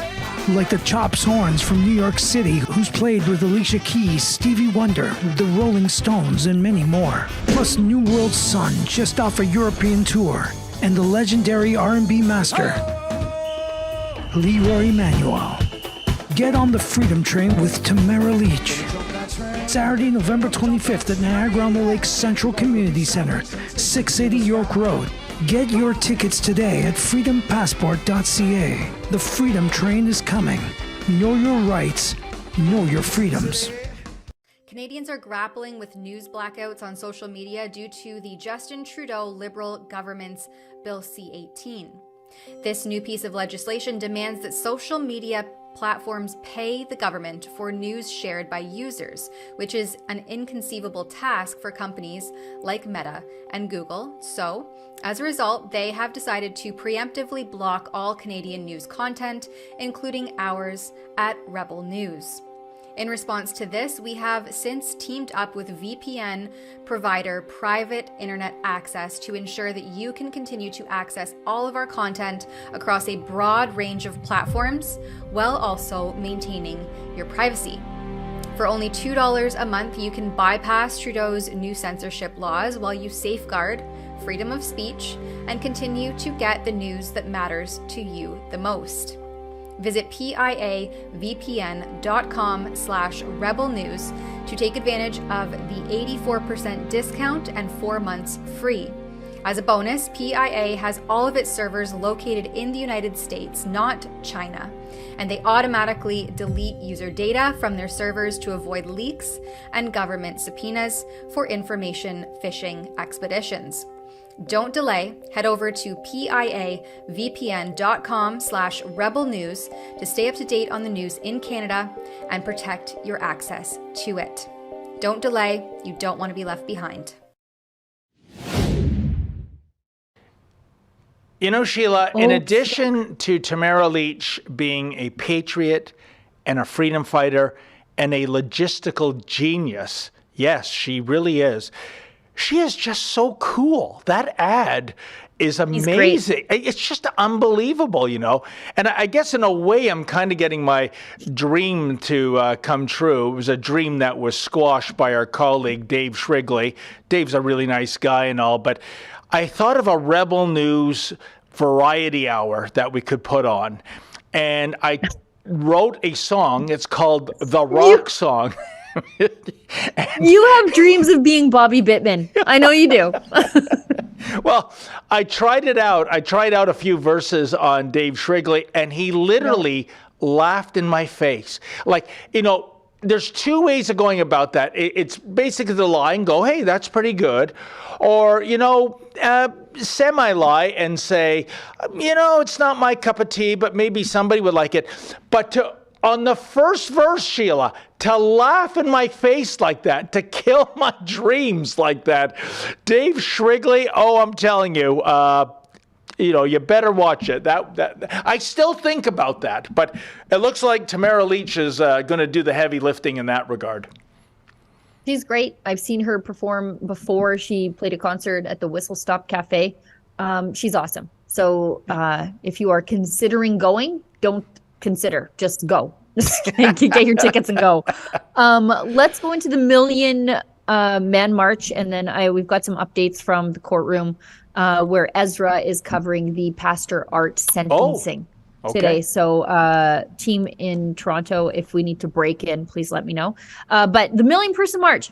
like the Chops Horns from New York City, who's played with Alicia Keys, Stevie Wonder, the Rolling Stones, and many more. Plus New World Sun, just off a European tour, and the legendary R&B master, Leroy Emanuel. Get on the Freedom Train with Tamara Leach. Saturday, November 25th at Niagara-on-the-Lake Central Community Center, 680 York Road. Get your tickets today at freedompassport.ca. The Freedom Train is coming. Know your rights, know your freedoms. Canadians are grappling with news blackouts on social media due to the Justin Trudeau Liberal government's Bill C-18. This new piece of legislation demands that social media platforms pay the government for news shared by users, which is an inconceivable task for companies like Meta and Google. So, as a result, they have decided to preemptively block all Canadian news content, including ours at Rebel News. In response to this, we have since teamed up with VPN provider Private Internet Access to ensure that you can continue to access all of our content across a broad range of platforms while also maintaining your privacy. For only $2 a month, you can bypass Trudeau's new censorship laws while you safeguard freedom of speech and continue to get the news that matters to you the most. Visit piavpn.com/rebelnews to take advantage of the 84% discount and 4 months free. As a bonus, PIA has all of its servers located in the United States, not China, and they automatically delete user data from their servers to avoid leaks and government subpoenas for information phishing expeditions. Don't delay. Head over to piavpn.com/rebelnews to stay up to date on the news in Canada and protect your access to it. Don't delay. You don't want to be left behind. You know, Sheila, in addition to Tamara Leach being a patriot and a freedom fighter and a logistical genius, yes, she really is. She is just so cool. That ad is amazing. It's just unbelievable, you know. And I guess in a way, I'm kind of getting my dream to come true. It was a dream that was squashed by our colleague, Dave Shrigley. Dave's a really nice guy and all, but I thought of a Rebel News variety hour that we could put on. And I wrote a song. It's called The Rock Song. You have dreams of being Bobby Bittman. I know you do. Well, I tried it out. I tried out a few verses on Dave Shrigley, and he literally laughed in my face. Like, you know, there's two ways of going about that. It's basically the lie and go, hey, that's pretty good. Or, you know, semi-lie and say, you know, it's not my cup of tea, but maybe somebody would like it. But on the first verse, Sheila, to laugh in my face like that, to kill my dreams like that, Dave Shrigley, oh, I'm telling you, you better watch it. That I still think about that, but it looks like Tamara Lich is going to do the heavy lifting in that regard. She's great. I've seen her perform before. She played a concert at the Whistle Stop Cafe. She's awesome. So if you are considering going, don't consider, just go. Get your tickets and go. Let's go into the Million Man March, and then we've got some updates from the courtroom where Ezra is covering the Pastor Art sentencing today. So team in Toronto, if we need to break in, please let me know. But the Million Person March,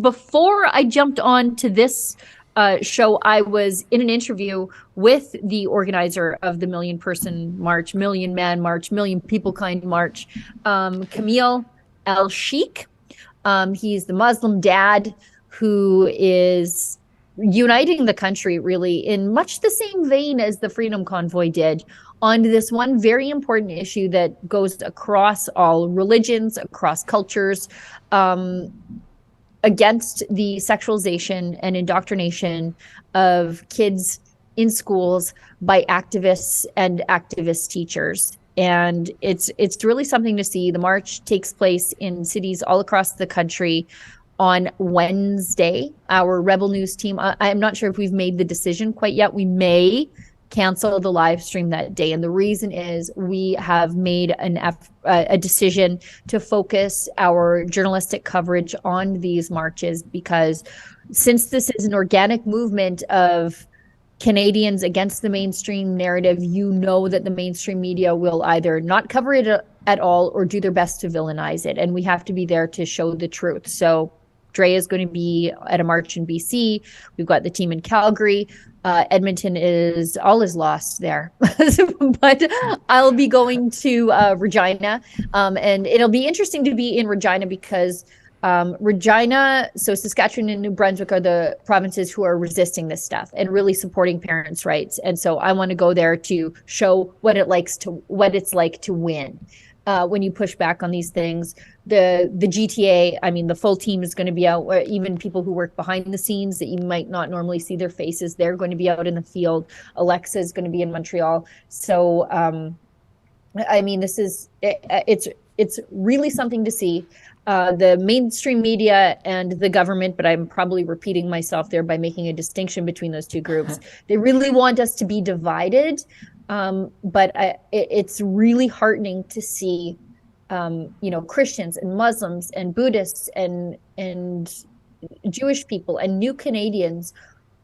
before I jumped on to this show, I was in an interview with the organizer of the Million Person March, Million Man March, Million People Kind March, Camille El Sheikh. He's the Muslim dad who is uniting the country really in much the same vein as the Freedom Convoy did on this one very important issue that goes across all religions, across cultures, against the sexualization and indoctrination of kids in schools by activists and activist teachers. And it's really something to see. The march takes place in cities all across the country on Wednesday. Our Rebel News team, I'm not sure if we've made the decision quite yet. We may cancel the live stream that day. And the reason is we have made a decision to focus our journalistic coverage on these marches, because since this is an organic movement of Canadians against the mainstream narrative, that the mainstream media will either not cover it at all or do their best to villainize it. And we have to be there to show the truth. So Dre is going to be at a march in BC. We've got the team in Calgary. Edmonton is lost there. But I'll be going to Regina. And it'll be interesting to be in Regina because Regina, so Saskatchewan and New Brunswick are the provinces who are resisting this stuff and really supporting parents' rights. And so I want to go there to show what it's like to win when you push back on these things. The GTA, I mean, the full team is going to be out, or even people who work behind the scenes that you might not normally see their faces, they're going to be out in the field. Alexa is going to be in Montreal. So, I mean, it's really something to see. The mainstream media and the government, but I'm probably repeating myself there by making a distinction between those two groups. They really want us to be divided, but it's really heartening to see, Christians and Muslims and Buddhists and Jewish people and new Canadians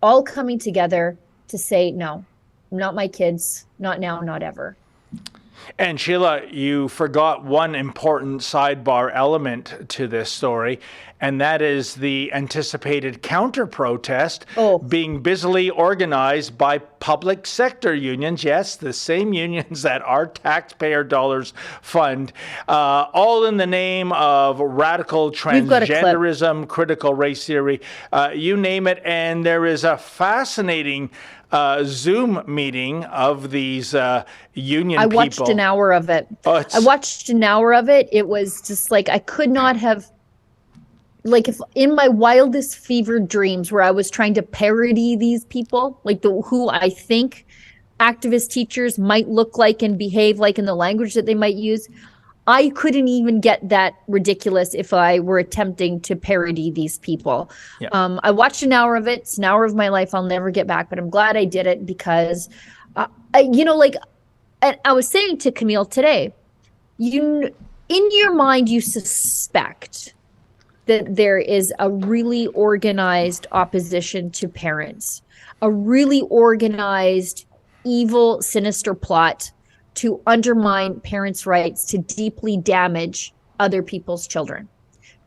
all coming together to say, no, not my kids, not now, not ever. And Sheila, you forgot one important sidebar element to this story, and that is the anticipated counter-protest being busily organized by public sector unions. Yes, the same unions that our taxpayer dollars fund, all in the name of radical transgenderism, critical race theory, you name it. And there is a fascinating Zoom meeting of these union people. I watched an hour of it. It was just like, I could not have, like, if in my wildest fevered dreams where I was trying to parody these people, like who I think activist teachers might look like and behave like in the language that they might use, I couldn't even get that ridiculous if I were attempting to parody these people. Yeah. I watched an hour of it. It's an hour of my life I'll never get back, but I'm glad I did it because, and I was saying to Camille today, in your mind, you suspect that there is a really organized opposition to parents, a really organized, evil, sinister plot to undermine parents' rights, to deeply damage other people's children.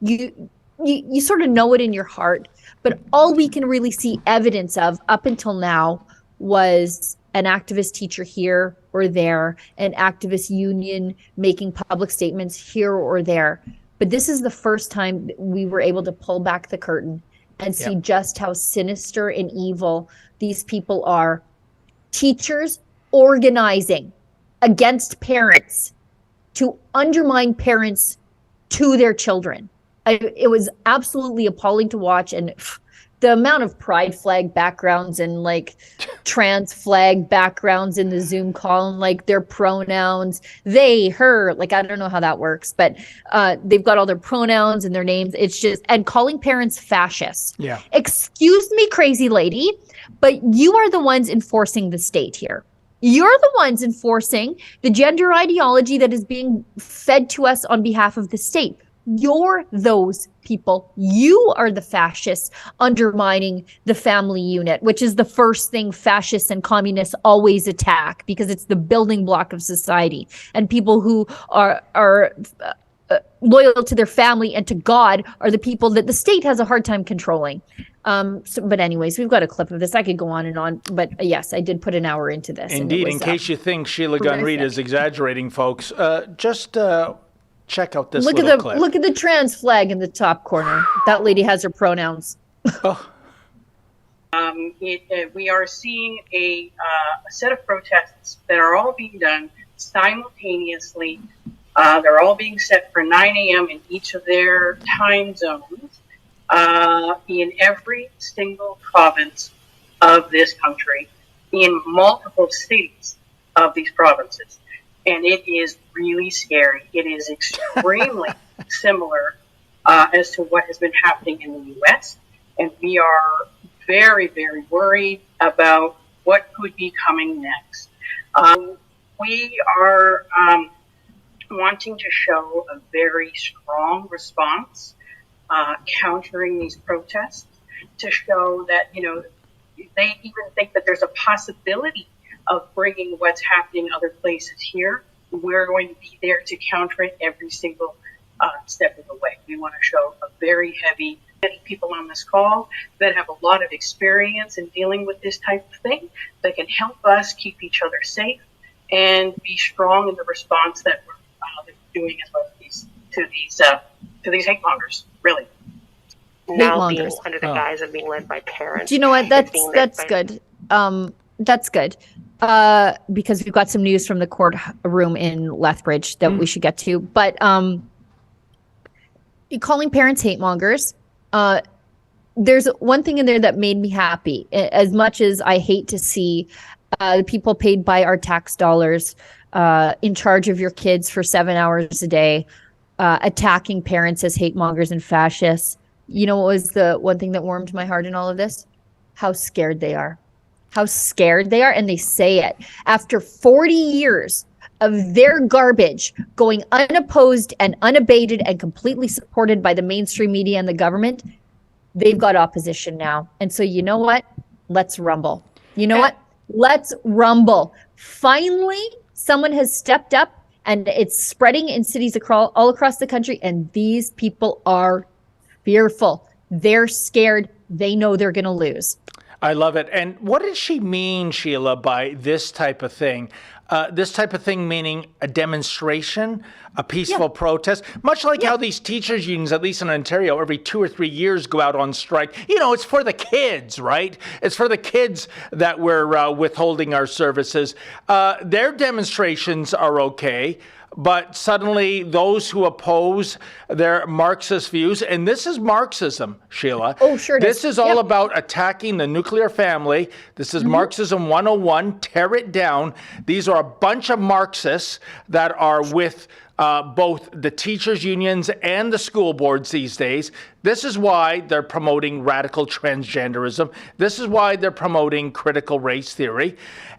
You sort of know it in your heart, but all we can really see evidence of up until now was an activist teacher here or there, an activist union making public statements here or there. But this is the first time we were able to pull back the curtain and see just how sinister and evil these people are. Teachers organizing against parents to undermine parents to their children. It was absolutely appalling to watch, and the amount of pride flag backgrounds and like trans flag backgrounds in the Zoom call, and like their pronouns, they, her, like, I don't know how that works, but they've got all their pronouns and their names. It's just, and calling parents fascists. Yeah. Excuse me, crazy lady, but you are the ones enforcing the state here. You're the ones enforcing the gender ideology that is being fed to us on behalf of the state. You're those people. You are the fascists undermining the family unit, which is the first thing fascists and communists always attack, because it's the building block of society. And people who are loyal to their family and to God are the people that the state has a hard time controlling. But anyways, we've got a clip of this. I could go on and on, but yes, I did put an hour into this. Indeed. In case you think Sheila Gunn-Reid is exaggerating, folks, just check out this little clip. Look at the trans flag in the top corner. That lady has her pronouns. Oh. We are seeing a set of protests that are all being done simultaneously. They're all being set for 9 a.m. in each of their time zones in every single province of this country, in multiple cities of these provinces. And it is really scary. It is extremely similar as to what has been happening in the U.S. And we are very, very worried about what could be coming next. We are wanting to show a very strong response, countering these protests, to show that, you know, they even think that there's a possibility of bringing what's happening other places here. We're going to be there to counter it every single step of the way. We want to show a very heavy people on this call that have a lot of experience in dealing with this type of thing, that can help us keep each other safe and be strong in the response that we're doing as well to these hate mongers, really. Now being under the guise of being led by parents. Do you know what? That's good. That's good. Because we've got some news from the courtroom in Lethbridge that we should get to. But calling parents hate mongers, there's one thing in there that made me happy. As much as I hate to see the people paid by our tax dollars in charge of your kids for 7 hours a day, attacking parents as hate mongers and fascists. You know what was the one thing that warmed my heart in all of this? How scared they are. How scared they are, and they say it. After 40 years of their garbage going unopposed and unabated and completely supported by the mainstream media and the government, they've got opposition now. And so you know what? Let's rumble. You know what? Let's rumble. Finally, someone has stepped up, and it's spreading in cities all across the country, and these people are fearful. They're scared. They know they're going to lose. I love it. And what does she mean, Sheila, by this type of thing? This type of thing meaning a demonstration, a peaceful protest, much like how these teachers' unions, at least in Ontario, every 2 or 3 years go out on strike. You know, it's for the kids, right? It's for the kids that we're withholding our services. Their demonstrations are okay. But suddenly those who oppose their Marxist views, and this is Marxism, Sheila. Oh, sure. This is all about attacking the nuclear family. This is Marxism 101. Tear it down. These are a bunch of Marxists that are with both the teachers' unions and the school boards these days. This is why they're promoting radical transgenderism. This is why they're promoting critical race theory.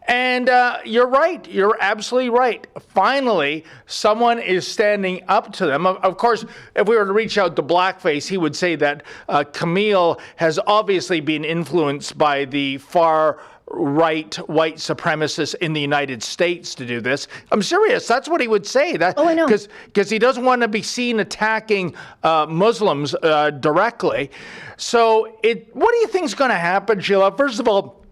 And you're right. You're absolutely right. Finally, someone is standing up to them. Of course, if we were to reach out to Blackface, he would say that Camille has obviously been influenced by the far right white supremacists in the United States to do this. I'm serious. That's what he would say. I know. Because he doesn't want to be seen attacking Muslims directly. So what do you think is going to happen, Sheila? First of all,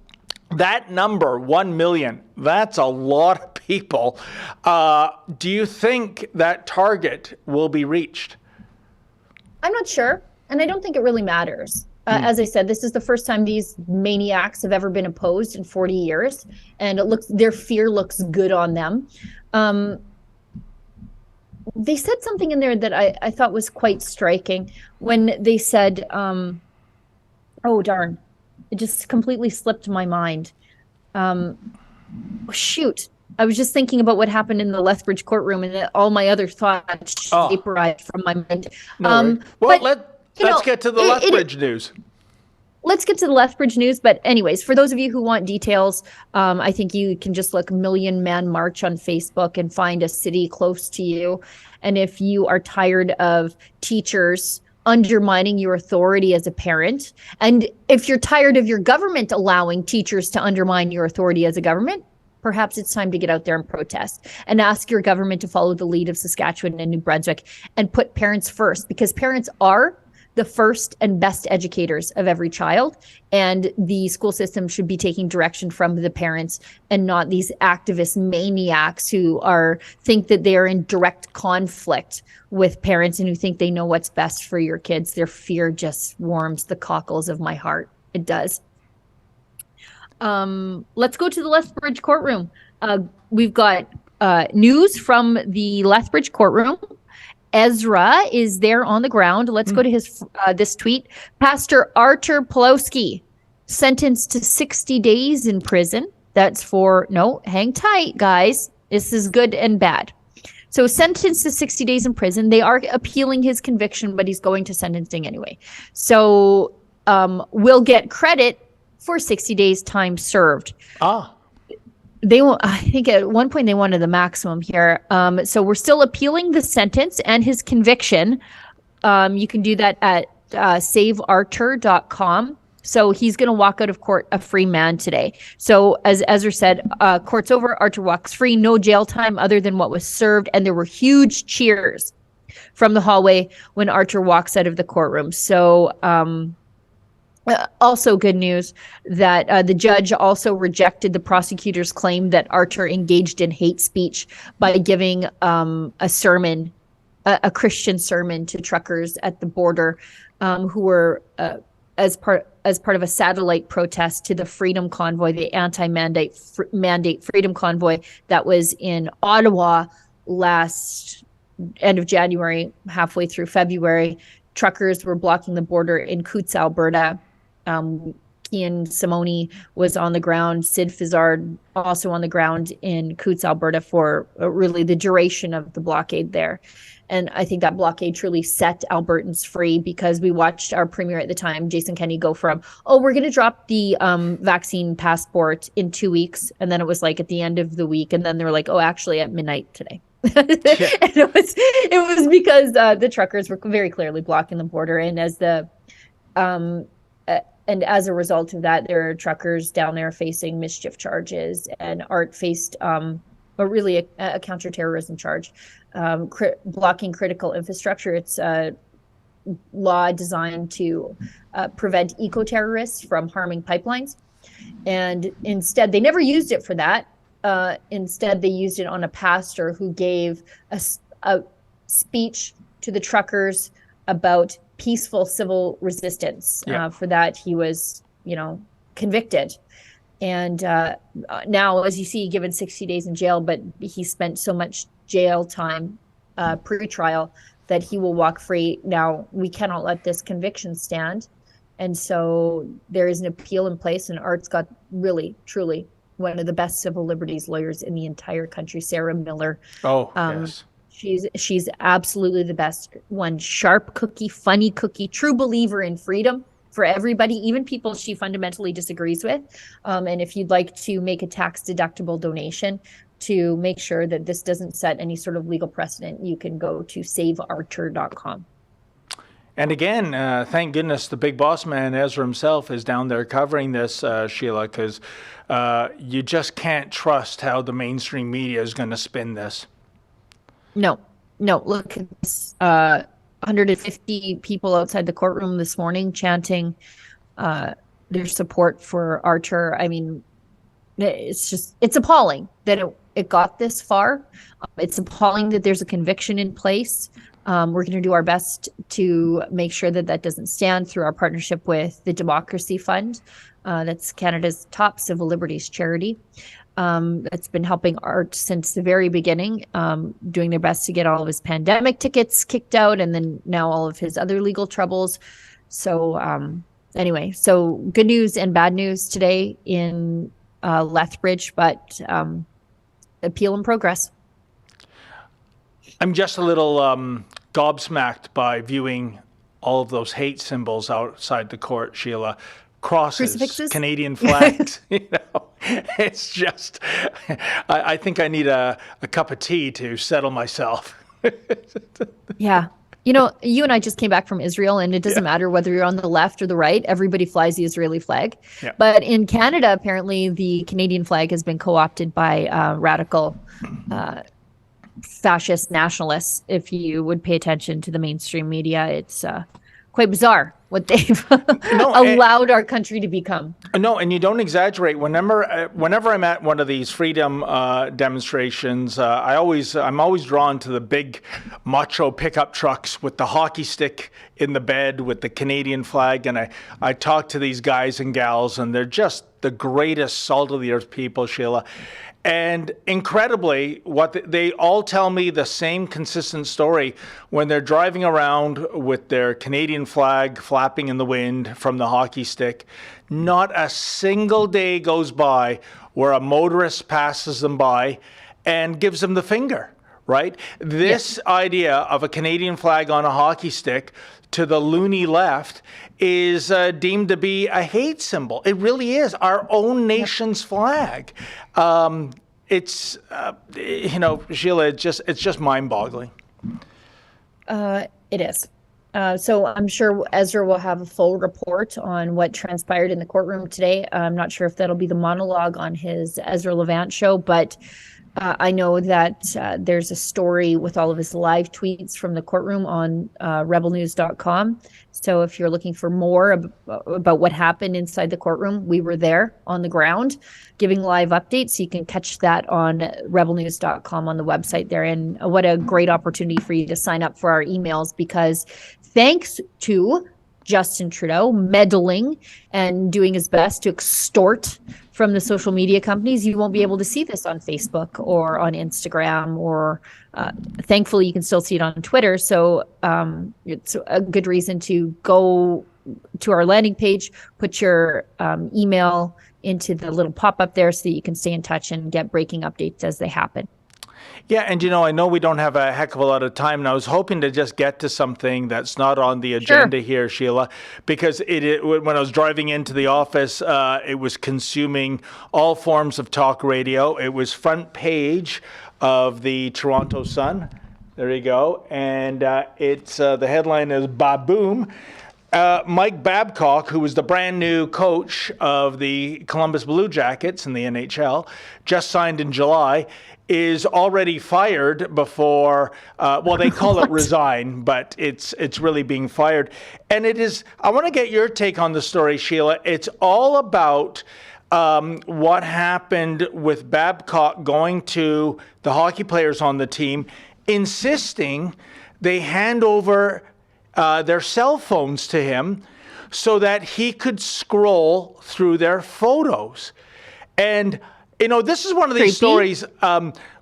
that number, 1 million, that's a lot of people. Do you think that target will be reached? I'm not sure, and I don't think it really matters. As I said, this is the first time these maniacs have ever been opposed in 40 years, and their fear looks good on them. They said something in there that I thought was quite striking when they said, Oh, darn. It just completely slipped my mind. Shoot. I was just thinking about what happened in the Lethbridge courtroom, and all my other thoughts vaporized from my mind. Well, let's get to the Lethbridge news. Let's get to the Lethbridge news. But anyways, for those of you who want details, I think you can just look Million Man March on Facebook and find a city close to you. And if you are tired of teachers undermining your authority as a parent, and if you're tired of your government allowing teachers to undermine your authority as a government, perhaps it's time to get out there and protest and ask your government to follow the lead of Saskatchewan and New Brunswick and put parents first, because parents are the first and best educators of every child. And the school system should be taking direction from the parents and not these activist maniacs who think that they're in direct conflict with parents and who think they know what's best for your kids. Their fear just warms the cockles of my heart. It does. Let's go to the Lethbridge courtroom. We've got news from the Lethbridge courtroom. Ezra is there on the ground. Let's go to his this tweet. Pastor Ardern Pawlowski sentenced to 60 days in prison. That's hang tight, guys. This is good and bad. So sentenced to 60 days in prison. They are appealing his conviction, but he's going to sentencing anyway. So we'll get credit for 60 days time served. I think at one point they wanted the maximum here. So we're still appealing the sentence and his conviction. You can do that at savearcher.com. So he's going to walk out of court a free man today. So as Ezra said, court's over. Ardern walks free. No jail time other than what was served. And there were huge cheers from the hallway when Ardern walks out of the courtroom. So also good news that the judge also rejected the prosecutor's claim that Ardern engaged in hate speech by giving a sermon, a Christian sermon to truckers at the border who were as part of a satellite protest to the Freedom Convoy, the anti-mandate Freedom Convoy that was in Ottawa last end of January, halfway through February. Truckers were blocking the border in Coutts, Alberta. Ian Simoni was on the ground. Sid Fizzard also on the ground in Coutts, Alberta for really the duration of the blockade there. And I think that blockade truly set Albertans free, because we watched our premier at the time, Jason Kenney, go from, we're going to drop the vaccine passport in 2 weeks. And then it was like at the end of the week. And then they were like, actually at midnight today. And it was because the truckers were very clearly blocking the border. And as a result of that, there are truckers down there facing mischief charges, and Art faced a counterterrorism charge, blocking critical infrastructure. It's a law designed to prevent eco-terrorists from harming pipelines. And instead, they never used it for that. Instead, they used it on a pastor who gave a speech to the truckers about peaceful civil resistance. For that, he was, convicted. And now, as you see, given 60 days in jail, but he spent so much jail time pre-trial that he will walk free. Now, we cannot let this conviction stand. And so there is an appeal in place, and Art's got really, truly one of the best civil liberties lawyers in the entire country, Sarah Miller. Yes. She's absolutely the best one. Sharp cookie, funny cookie, true believer in freedom for everybody, even people she fundamentally disagrees with. And if you'd like to make a tax-deductible donation to make sure that this doesn't set any sort of legal precedent, you can go to savearcher.com. And again, thank goodness the big boss man, Ezra himself, is down there covering this, Sheila, because you just can't trust how the mainstream media is going to spin this. No. Look at this. 150 people outside the courtroom this morning chanting their support for Ardern. I mean, it's appalling that it got this far. It's appalling that there's a conviction in place. We're going to do our best to make sure that doesn't stand through our partnership with the Democracy Fund. That's Canada's top civil liberties charity. That's been helping Art since the very beginning, doing their best to get all of his pandemic tickets kicked out, and then now all of his other legal troubles. So anyway, so good news and bad news today in Lethbridge, but appeal in progress. I'm just a little gobsmacked by viewing all of those hate symbols outside the court, Sheila. Crosses, crucifixes, Canadian flags. It's just, I think I need a cup of tea to settle myself. Yeah. You and I just came back from Israel, and it doesn't matter whether you're on the left or the right. Everybody flies the Israeli flag. Yeah. But in Canada, apparently, the Canadian flag has been co-opted by radical fascist nationalists. If you would pay attention to the mainstream media, it's quite bizarre what they've allowed our country to become. No, and you don't exaggerate. Whenever I'm at one of these freedom demonstrations, I'm always drawn to the big macho pickup trucks with the hockey stick in the bed with the Canadian flag. And I talk to these guys and gals, and they're just the greatest salt of the earth people, Sheila. And incredibly, they all tell me the same consistent story when they're driving around with their Canadian flag flapping in the wind from the hockey stick. Not a single day goes by where a motorist passes them by and gives them the finger, right? This idea of a Canadian flag on a hockey stick to the loony left is deemed to be a hate symbol. It really is our own nation's flag. It's Sheila, it's just mind-boggling. It is. So I'm sure Ezra will have a full report on what transpired in the courtroom today. I'm not sure if that'll be the monologue on his Ezra Levant show, but I know that there's a story with all of his live tweets from the courtroom on rebelnews.com. So if you're looking for more about what happened inside the courtroom, we were there on the ground giving live updates. You can catch that on rebelnews.com on the website there. And what a great opportunity for you to sign up for our emails, because thanks to Justin Trudeau meddling and doing his best to extort from the social media companies, you won't be able to see this on Facebook or on Instagram, or thankfully you can still see it on Twitter. So it's a good reason to go to our landing page, put your email into the little pop-up there so that you can stay in touch and get breaking updates as they happen. Yeah, and I know we don't have a heck of a lot of time, and I was hoping to just get to something that's not on the agenda here, Sheila, because when I was driving into the office, it was consuming all forms of talk radio. It was front page of the Toronto Sun. There you go. And it's the headline is Ba-Boom. Mike Babcock, who was the brand new coach of the Columbus Blue Jackets in the NHL, just signed in July, is already fired before, they call it resign, but it's really being fired. And it is, I want to get your take on the story, Sheila. It's all about what happened with Babcock going to the hockey players on the team, insisting they hand over their cell phones to him so that he could scroll through their photos. And this is one of these stories,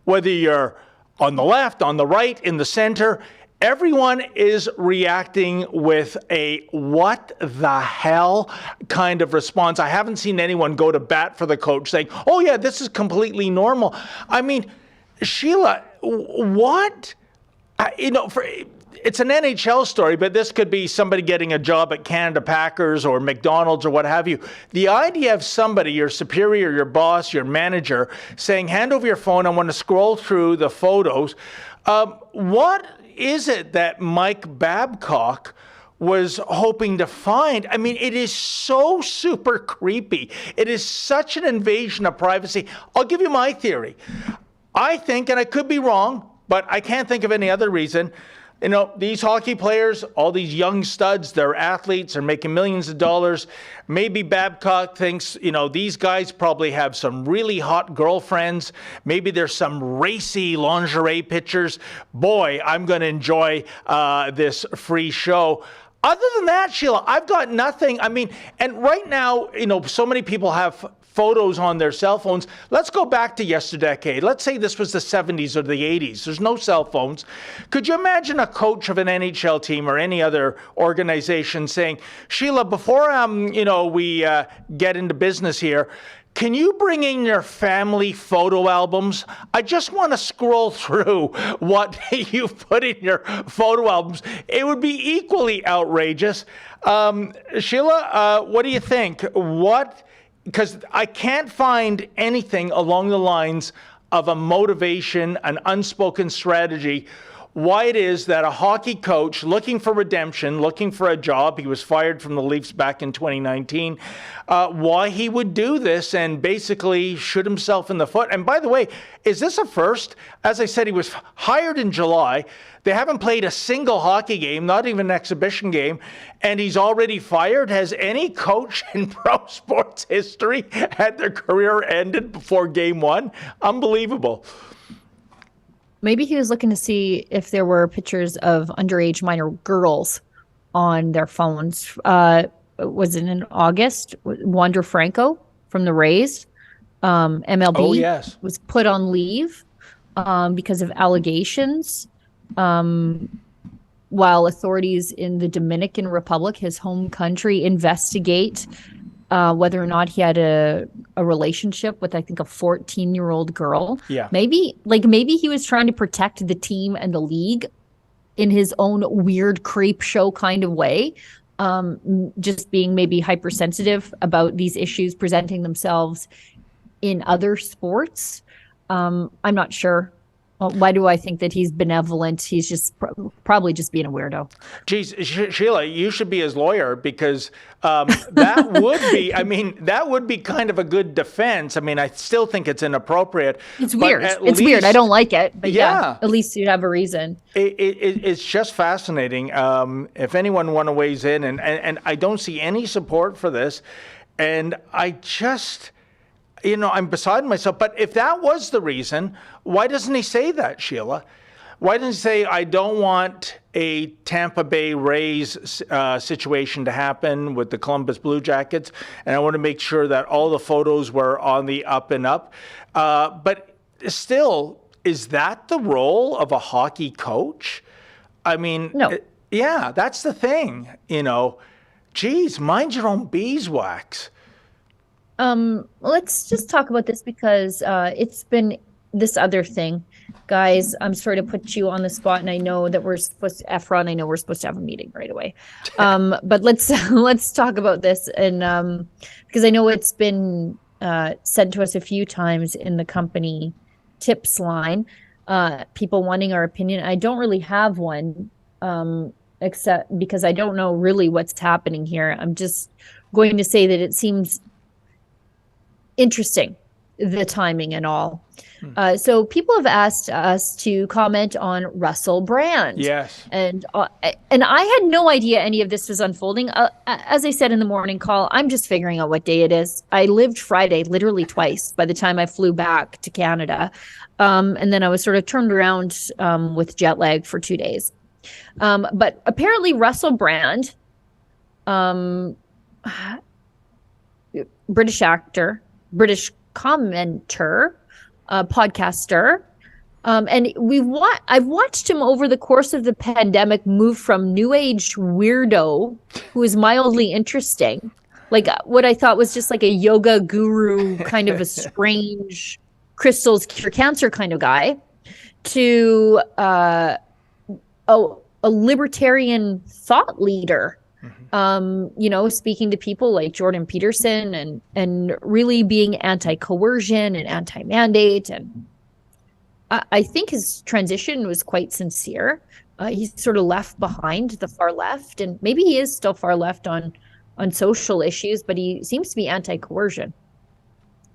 whether you're on the left, on the right, in the center, everyone is reacting with a what the hell kind of response. I haven't seen anyone go to bat for the coach saying, oh yeah, this is completely normal. I mean, Sheila, what? It's an NHL story, but this could be somebody getting a job at Canada Packers or McDonald's or what have you. The idea of somebody, your superior, your boss, your manager, saying, hand over your phone, I want to scroll through the photos. What is it that Mike Babcock was hoping to find? I mean, it is so super creepy. It is such an invasion of privacy. I'll give you my theory. I think, and I could be wrong, but I can't think of any other reason, these hockey players, all these young studs, they're athletes, they're making millions of dollars. Maybe Babcock thinks, these guys probably have some really hot girlfriends. Maybe there's some racy lingerie pictures. Boy, I'm going to enjoy this free show. Other than that, Sheila, I've got nothing. I mean, and right now, so many people have photos on their cell phones. Let's go back to yesterday. Let's say this was the 70s or the 80s. There's no cell phones. Could you imagine a coach of an NHL team or any other organization saying, Sheila, before we get into business here, can you bring in your family photo albums? I just want to scroll through what you've put in your photo albums. It would be equally outrageous. Sheila, what do you think? Because I can't find anything along the lines of a motivation, an unspoken strategy, why it is that a hockey coach looking for redemption, looking for a job, he was fired from the Leafs back in 2019, why he would do this and basically shoot himself in the foot. And by the way, is this a first? As I said, he was hired in July. They haven't played a single hockey game, not even an exhibition game, and he's already fired. Has any coach in pro sports history had their career ended before game one? Unbelievable. Maybe he was looking to see if there were pictures of underage minor girls on their phones. Was it in August? Wander Franco from the Rays, MLB, was put on leave because of allegations, while authorities in the Dominican Republic, his home country, investigate whether or not he had a relationship with, I think, a 14-year-old girl. Yeah. Maybe he was trying to protect the team and the league in his own weird creep show kind of way. Just being maybe hypersensitive about these issues presenting themselves in other sports. I'm not sure. Well, why do I think that he's benevolent? He's just probably just being a weirdo. Geez, Sheila, you should be his lawyer, because that would be kind of a good defense. I mean, I still think it's inappropriate. It's weird. It's weird. I don't like it. But yeah, at least you'd have a reason. It's just fascinating. If anyone want to weigh in, and I don't see any support for this, and I just... I'm beside myself. But if that was the reason, why doesn't he say that, Sheila? Why doesn't he say, I don't want a Tampa Bay Rays situation to happen with the Columbus Blue Jackets, and I want to make sure that all the photos were on the up and up. But still, is that the role of a hockey coach? I mean, no. Yeah, that's the thing. Geez, mind your own beeswax. Let's just talk about this because it's been this other thing. Guys, I'm sorry to put you on the spot, and I know that we're supposed to, Efron, I know we're supposed to have a meeting right away. But let's talk about this, and because I know it's been said to us a few times in the company tips line, people wanting our opinion. I don't really have one, except because I don't know really what's happening here. I'm just going to say that it seems interesting, the timing and all. So people have asked us to comment on Russell Brand. Yes. And I had no idea any of this was unfolding. As I said in the morning call, I'm just figuring out what day it is. I lived Friday literally twice by the time I flew back to Canada. And then I was sort of turned around with jet lag for 2 days. But apparently Russell Brand, British actor, British commenter, podcaster, and I've watched him over the course of the pandemic move from new age weirdo, who is mildly interesting, like what I thought was just like a yoga guru, kind of a strange crystals cure cancer kind of guy, to a libertarian thought leader. Speaking to people like Jordan Peterson and really being anti-coercion and anti-mandate. And I think his transition was quite sincere. He's sort of left behind the far left, and maybe he is still far left on social issues, but he seems to be anti-coercion.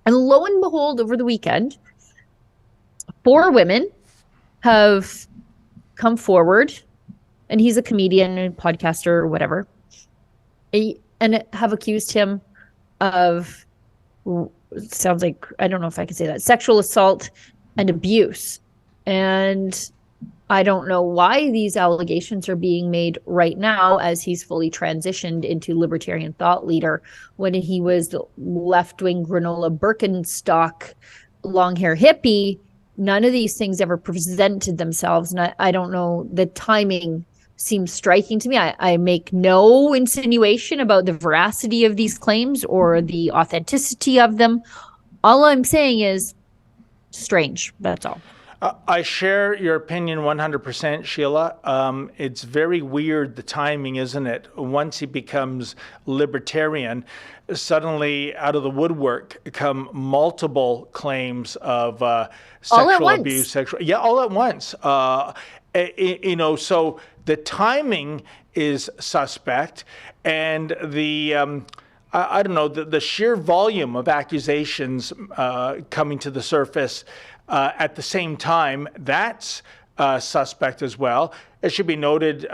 And lo and behold, over the weekend, 4 women have come forward, and he's a comedian and podcaster or whatever, and have accused him of, sounds like, I don't know if I can say that, sexual assault and abuse. And I don't know why these allegations are being made right now as he's fully transitioned into libertarian thought leader. When he was the left-wing granola Birkenstock long hair hippie, none of these things ever presented themselves. And I don't know, the timing seems striking to me. I make no insinuation about the veracity of these claims or the authenticity of them. All I'm saying is strange. That's all. I share your opinion 100%, Sheila. It's very weird, the timing, isn't it? Once he becomes libertarian, suddenly out of the woodwork come multiple claims of sexual abuse. All at once. So the timing is suspect, and the I don't know, the sheer volume of accusations coming to the surface at the same time, that's suspect as well. It should be noted,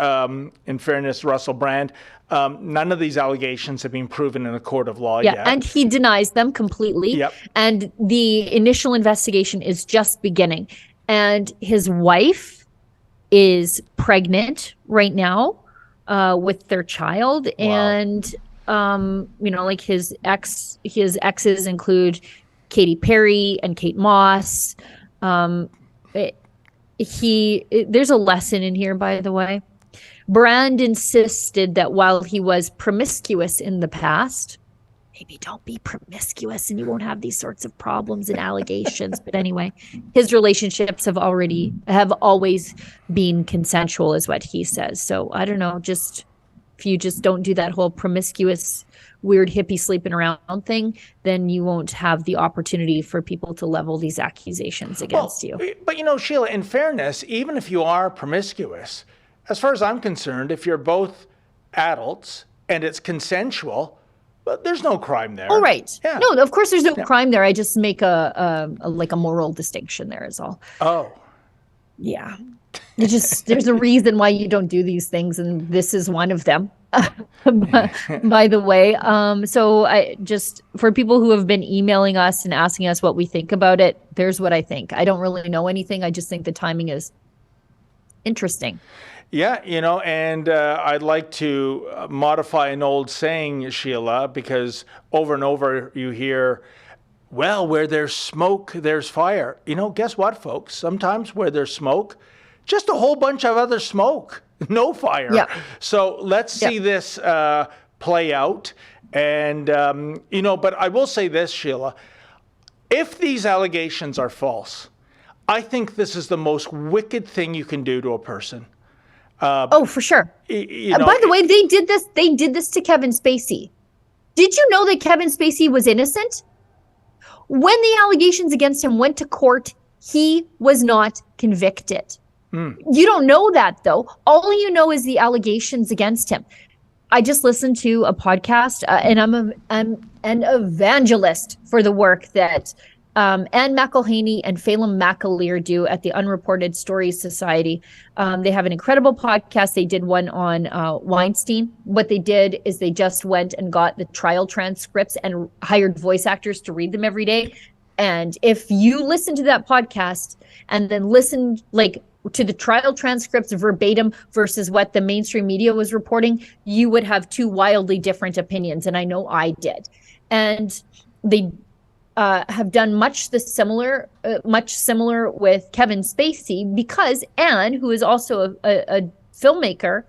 in fairness, Russell Brand, none of these allegations have been proven in a court of law yet. And he denies them completely. Yep. And the initial investigation is just beginning. And his wife is pregnant right now with their child. Wow. And, like his exes include Katy Perry and Kate Moss. There's a lesson in here, by the way. Brand insisted that while he was promiscuous in the past, maybe don't be promiscuous and you won't have these sorts of problems and allegations. But anyway, his relationships have always been consensual, is what he says. So I don't know, if you just don't do that whole promiscuous, weird hippie sleeping around thing, then you won't have the opportunity for people to level these accusations against you. But Sheila, in fairness, even if you are promiscuous, as far as I'm concerned, if you're both adults and it's consensual, but there's no crime there. Oh, right. Yeah. No, of course there's no crime there. I just make a moral distinction there is all. Oh. Yeah. There's a reason why you don't do these things, and this is one of them. By the way, so I just, for people who have been emailing us and asking us what we think about it, there's what I think. I don't really know anything. I just think the timing is interesting. Yeah, and I'd like to modify an old saying, Sheila, because over and over you hear, well, where there's smoke, there's fire. Guess what, folks? Sometimes where there's smoke, just a whole bunch of other smoke, no fire. Yeah. So let's see this play out. And, but I will say this, Sheila, if these allegations are false, I think this is the most wicked thing you can do to a person. For sure. By the way, they did this to Kevin Spacey. Did you know that Kevin Spacey was innocent? When the allegations against him went to court, he was not convicted. You don't know that, though. All you know is the allegations against him. I just listened to a podcast, and I'm an evangelist for the work that Anne McElhaney and Phelim McAleer do at the Unreported Stories Society. They have an incredible podcast. They did one on Weinstein. What they did is they just went and got the trial transcripts and hired voice actors to read them every day. And if you listen to that podcast and then listen to the trial transcripts verbatim versus what the mainstream media was reporting, you would have two wildly different opinions. And I know I did. And they have done much similar with Kevin Spacey, because Anne, who is also a filmmaker,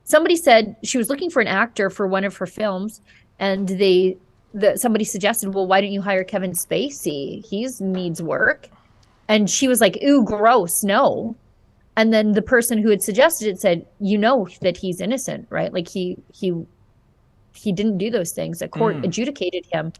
somebody said she was looking for an actor for one of her films, and somebody suggested, well, why don't you hire Kevin Spacey? He needs work. And she was like, ooh, gross, no. And then the person who had suggested it said, that he's innocent, right? Like he didn't do those things. A court adjudicated him.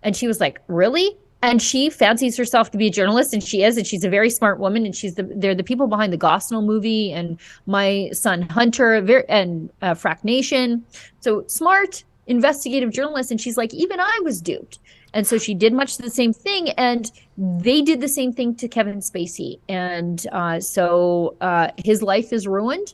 And she was like, really? And she fancies herself to be a journalist, and she is, and she's a very smart woman, and they're the people behind the Gosnell movie and My Son Hunter and Frack Nation. So smart, investigative journalist. And she's like, even I was duped. And so she did much the same thing, and they did the same thing to Kevin Spacey. And so his life is ruined.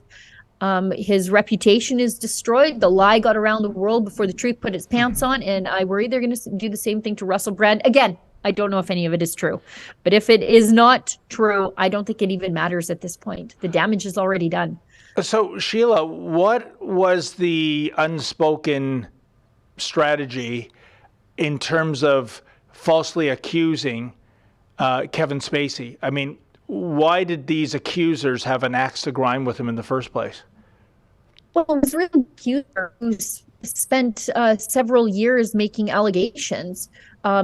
His reputation is destroyed. The lie got around the world before the truth put its pants on. And I worry they're going to do the same thing to Russell Brand. Again, I don't know if any of it is true. But if it is not true, I don't think it even matters at this point. The damage is already done. So, Sheila, what was the unspoken strategy in terms of falsely accusing Kevin Spacey? I mean, why did these accusers have an axe to grind with him in the first place? Well, it was really an accuser who spent several years making allegations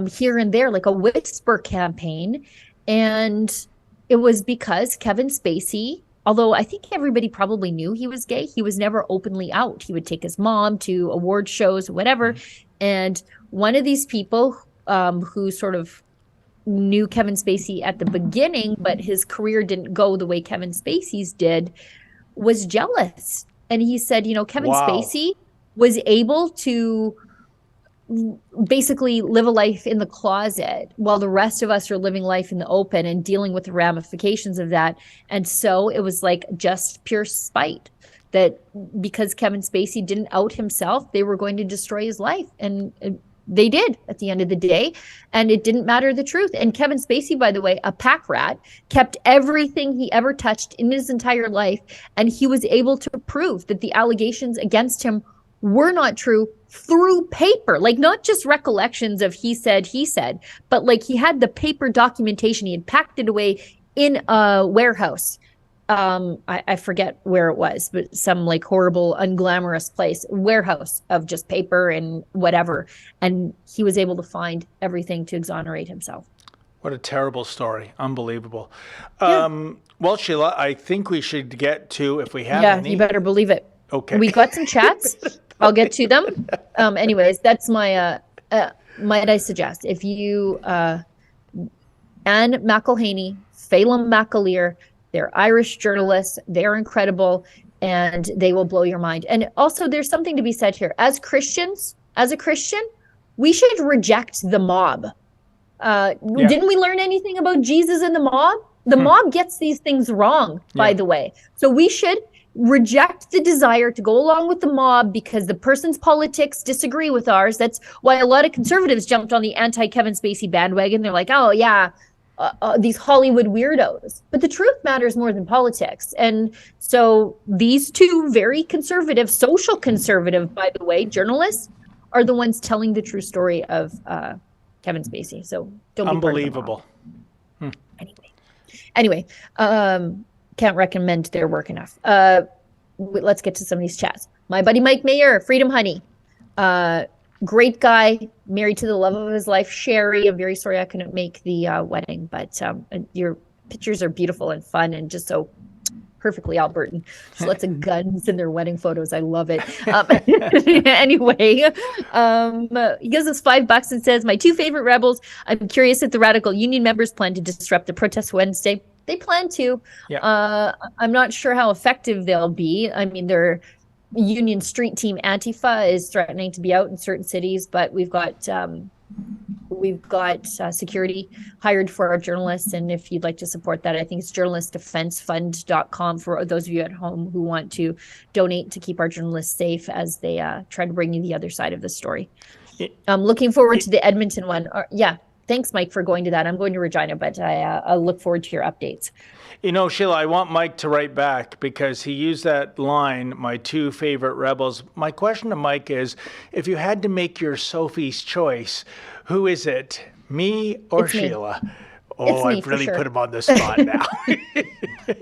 here and there, like a whisper campaign. And it was because Kevin Spacey, although I think everybody probably knew he was gay, he was never openly out. He would take his mom to award shows, whatever. And one of these people who sort of knew Kevin Spacey at the beginning, but his career didn't go the way Kevin Spacey's did, was jealous. And he said, you know, Kevin Spacey was able to basically live a life in the closet while the rest of us are living life in the open and dealing with the ramifications of that. And so it was like just pure spite that because Kevin Spacey didn't out himself, they were going to destroy his life. And they did at the end of the day. And it didn't matter the truth. And Kevin Spacey, by the way, a pack rat, kept everything he ever touched in his entire life. And he was able to prove that the allegations against him were not true through paper, like not just recollections of he said, but like he had the paper documentation. He had packed it away in a warehouse. I forget where it was, but some like horrible, unglamorous place, warehouse of just paper and whatever. And he was able to find everything to exonerate himself. What a terrible story. Unbelievable. Yeah. Well, Sheila, I think we should get to, if we have any. Yeah, you better believe it. Okay. We got some chats. I'll get to them. Anyways, that's my, might I suggest, if you, Anne McElhaney, Phelim McAleer, they're Irish journalists, they're incredible, and they will blow your mind. And also there's something to be said here. As Christians, as a Christian, we should reject the mob. Didn't we learn anything about Jesus and the mob? The mob gets these things wrong, by the way. So we should reject the desire to go along with the mob because the person's politics disagree with ours. That's why a lot of conservatives jumped on the anti-Kevin Spacey bandwagon. They're like, oh yeah, these Hollywood weirdos. But the truth matters more than politics. And so these two very conservative, social conservative, by the way, journalists are the ones telling the true story of Kevin Spacey. So don't be unbelievable. Anyway, can't recommend their work enough. Let's get to some of these chats. My buddy Mike Mayer, Freedom Honey. Great guy, married to the love of his life, Sherry. I'm very sorry I couldn't make the wedding, but your pictures are beautiful and fun and just so perfectly Albertan. Just lots of guns in their wedding photos. I love it. Anyway, he gives us $5 and says, my two favorite rebels. I'm curious if the radical union members plan to disrupt the protest Wednesday. They plan to. Yeah. I'm not sure how effective they'll be. I mean, their union street team Antifa is threatening to be out in certain cities, but we've got security hired for our journalists. And if you'd like to support that, I think it's journalistdefensefund.com for those of you at home who want to donate to keep our journalists safe as they try to bring you the other side of the story. I'm looking forward to the Edmonton one. Thanks, Mike, for going to that. I'm going to Regina, but I'll look forward to your updates. You know, Sheila, I want Mike to write back because he used that line, my two favorite rebels. My question to Mike is, if you had to make your Sophie's choice, who is it, me or It's Sheila? Me. Oh, Me, I've really sure. put him on the spot now.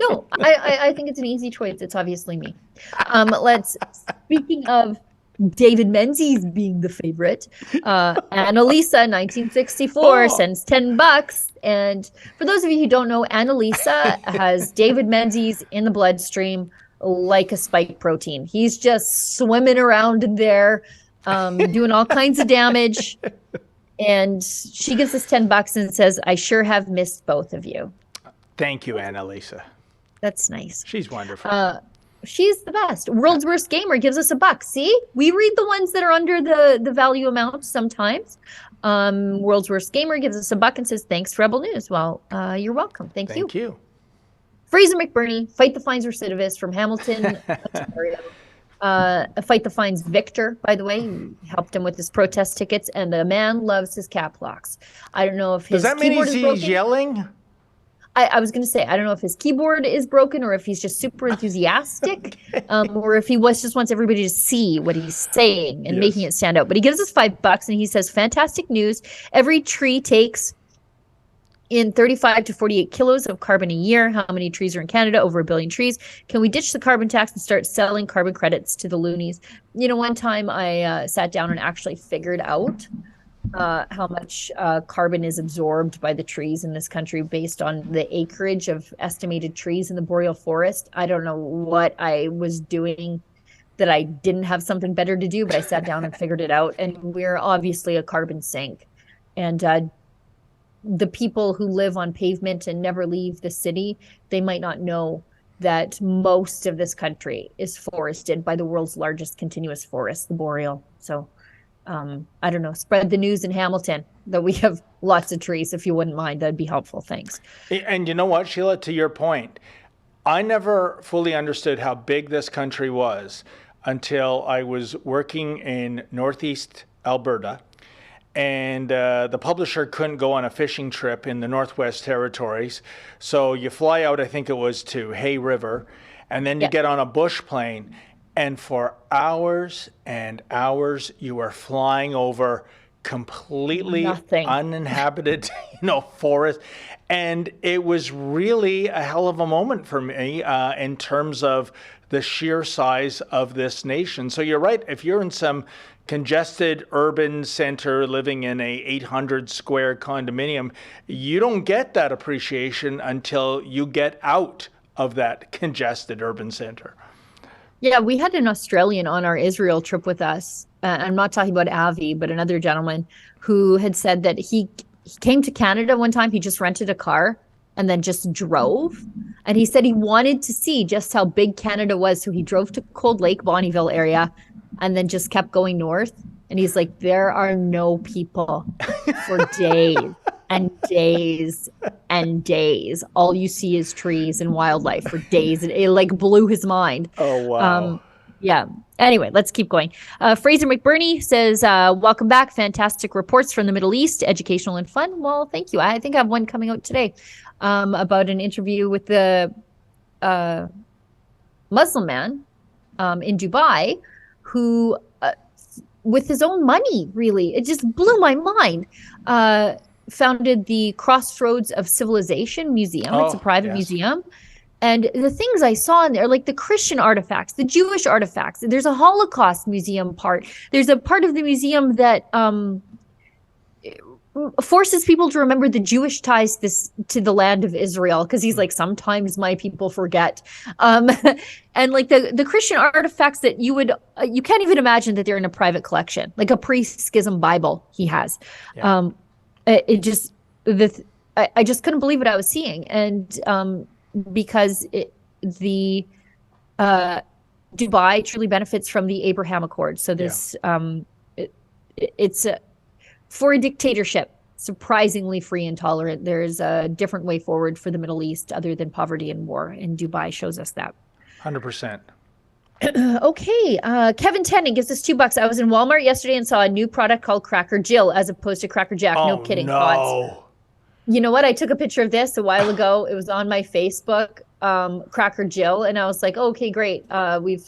No, I think it's an easy choice. It's obviously me. Speaking of David Menzies being the favorite, Annalisa, 1964, sends $10. And for those of you who don't know, Annalisa has David Menzies in the bloodstream like a spike protein. He's just swimming around in there, doing all kinds of damage. And she gives us $10 and says, I sure have missed both of you. Thank you, Annalisa. That's nice. She's wonderful. She's the best. World's Worst Gamer gives us $1. See, we read the ones that are under the value amount sometimes. World's Worst Gamer gives us $1 and says, thanks, Rebel News. Well, you're welcome. Thank you. Thank you. Fraser McBurney, Fight the Fines Recidivist from Hamilton, Ontario. Fight the Fines Victor, by the way, he helped him with his protest tickets, and the man loves his cap locks. I don't know if his Does that mean keyboard is he's broken. yelling? I was going to say, I don't know if his keyboard is broken or if he's just super enthusiastic, or if he just wants everybody to see what he's saying and making it stand out. But he gives us $5 and he says, fantastic news. Every tree takes in 35 to 48 kilos of carbon a year. How many trees are in Canada? Over 1 billion trees. Can we ditch the carbon tax and start selling carbon credits to the loonies? You know, one time I sat down and actually figured out how much carbon is absorbed by the trees in this country based on the acreage of estimated trees in the boreal forest. I don't know what I was doing that I didn't have something better to do, but I sat down and figured it out. And we're obviously a carbon sink. And the people who live on pavement and never leave the city, they might not know that most of this country is forested by the world's largest continuous forest, the boreal. So I don't know, spread the news in Hamilton that we have lots of trees. If you wouldn't mind, that'd be helpful. Thanks. And you know what, Sheila, to your point, I never fully understood how big this country was until I was working in Northeast Alberta, and the publisher couldn't go on a fishing trip in the Northwest Territories. So you fly out, I think it was to Hay River, and then you get on a bush plane. And for hours and hours, you are flying over completely uninhabited, forest. And it was really a hell of a moment for me in terms of the sheer size of this nation. So you're right. If you're in some congested urban center living in a 800 square condominium, you don't get that appreciation until you get out of that congested urban center. Yeah, we had an Australian on our Israel trip with us. I'm not talking about Avi, but another gentleman who had said that he came to Canada one time. He just rented a car and then just drove. And he said he wanted to see just how big Canada was. So he drove to Cold Lake, Bonnyville area, and then just kept going north. And he's like, there are no people for days and days and days. All you see is trees and wildlife for days. It like blew his mind. Oh, wow. Yeah. Anyway, let's keep going. Fraser McBurney says, welcome back. Fantastic reports from the Middle East, educational and fun. Well, thank you. I think I have one coming out today about an interview with the Muslim man in Dubai who, with his own money, really, it just blew my mind, founded the Crossroads of Civilization Museum. It's a private museum. And the things I saw in there, like the Christian artifacts, the Jewish artifacts, there's a Holocaust museum part. There's a part of the museum that forces people to remember the Jewish ties to the land of Israel, because he's like, sometimes my people forget. And like the Christian artifacts that you can't even imagine that they're in a private collection, like a pre-schism Bible he has. Yeah. I just couldn't believe what I was seeing. And because Dubai truly benefits from the Abraham Accord. So this, it's for a dictatorship, surprisingly free and tolerant. There's a different way forward for the Middle East other than poverty and war, and Dubai shows us that. 100%. Okay, Kevin Tennant gives us $2. I was in Walmart yesterday and saw a new product called Cracker Jill as opposed to Cracker Jack. No kidding. No. Thoughts? You know what? I took a picture of this a while ago. It was on my Facebook, Cracker Jill, and I was like, okay, great. We've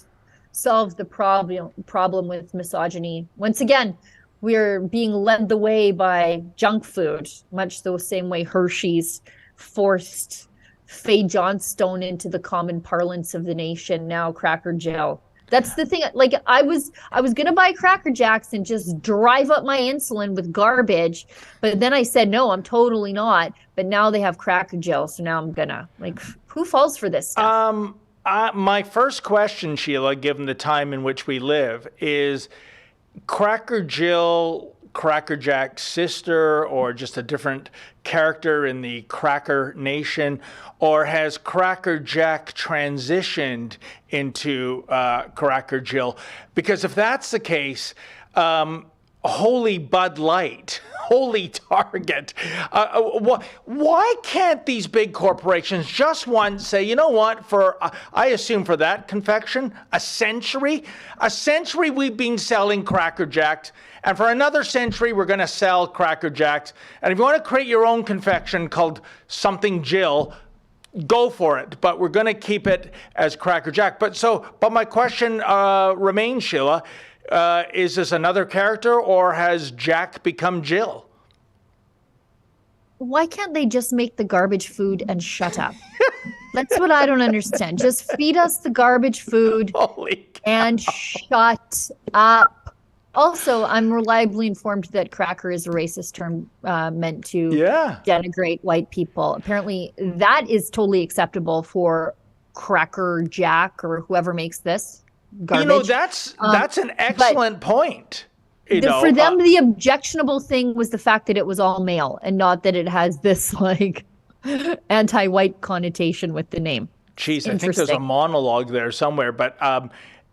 solved the problem with misogyny. Once again, we're being led the way by junk food, much the same way Hershey's forced Faye Johnstone into the common parlance of the nation. Now Cracker Jill. That's the thing. Like I was gonna buy Cracker Jacks and just drive up my insulin with garbage, but then I said no, I'm totally not. But now they have Cracker Jill, so now I'm gonna. Like, who falls for this stuff? My first question, Sheila, given the time in which we live, is Cracker Jill Cracker Jack's sister, or just a different character in the Cracker Nation, or has Cracker Jack transitioned into Cracker Jill? Because if that's the case, Holy Bud Light holy target. Why can't these big corporations just once say, you know what, for, I assume for that confection, a century we've been selling Cracker Jacks, and for another century we're going to sell Cracker Jacks, and if you want to create your own confection called something Jill, go for it, but we're going to keep it as Cracker Jack. But my question remains, Sheila, is this another character, or has Jack become Jill? Why can't they just make the garbage food and shut up? That's what I don't understand. Just feed us the garbage food and shut up. Also, I'm reliably informed that cracker is a racist term meant to denigrate white people. Apparently, that is totally acceptable for Cracker Jack or whoever makes this garbage. You know, that's an excellent point. For them, the objectionable thing was the fact that it was all male and not that it has this like anti-white connotation with the name. Jeez, I think there's a monologue there somewhere, but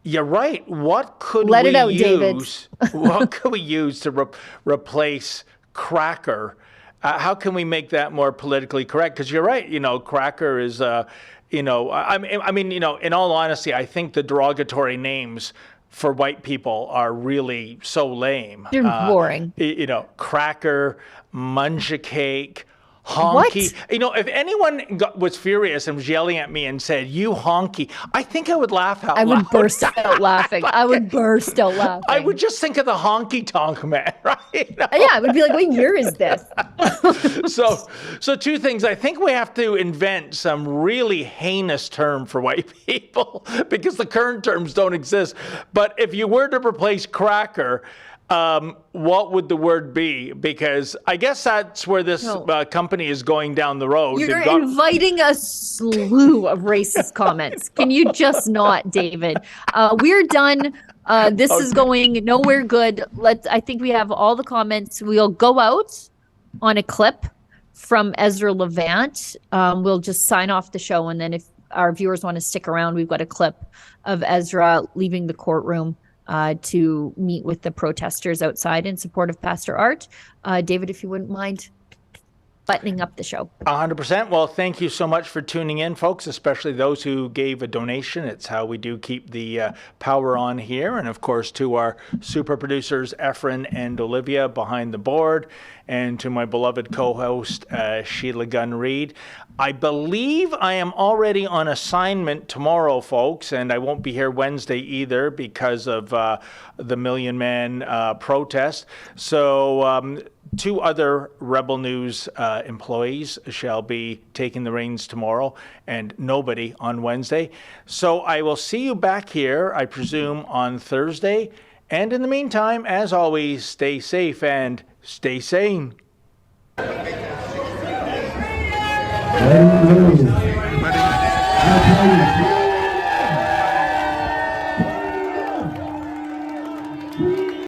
you're right. What could Let we it out, use? David. What could we use to replace cracker? How can we make that more politically correct? Because you're right. You know, cracker is. I mean, you know, in all honesty, I think the derogatory names for white people are really so lame. They're boring. You know, cracker, munch cake. Honky. What? You know, if anyone was furious and was yelling at me and said, "You honky," I think I would laugh out loud. I would burst out laughing. I would burst out laughing. I would just think of the honky tonk man, right? Yeah, I would be like, what year is this? So two things. I think we have to invent some really heinous term for white people because the current terms don't exist. But if you were to replace cracker, what would the word be? Because I guess that's where this company is going down the road. You're inviting a slew of racist comments. Can you just not, David? We're done. This is going nowhere good. I think we have all the comments. We'll go out on a clip from Ezra Levant. We'll just sign off the show, and then if our viewers want to stick around, we've got a clip of Ezra leaving the courtroom to meet with the protesters outside in support of Pastor Art. David, if you wouldn't mind buttoning up the show. 100%. Well, thank you so much for tuning in, folks, especially those who gave a donation. It's how we do keep the power on here. And, of course, to our super producers, Efren and Olivia behind the board, and to my beloved co-host, Sheila Gunn-Reid. I believe I am already on assignment tomorrow, folks, and I won't be here Wednesday either because of the Million Man protest. So two other Rebel News employees shall be taking the reins tomorrow, and nobody on Wednesday. So I will see you back here, I presume, on Thursday. And in the meantime, as always, stay safe and stay sane. Everybody.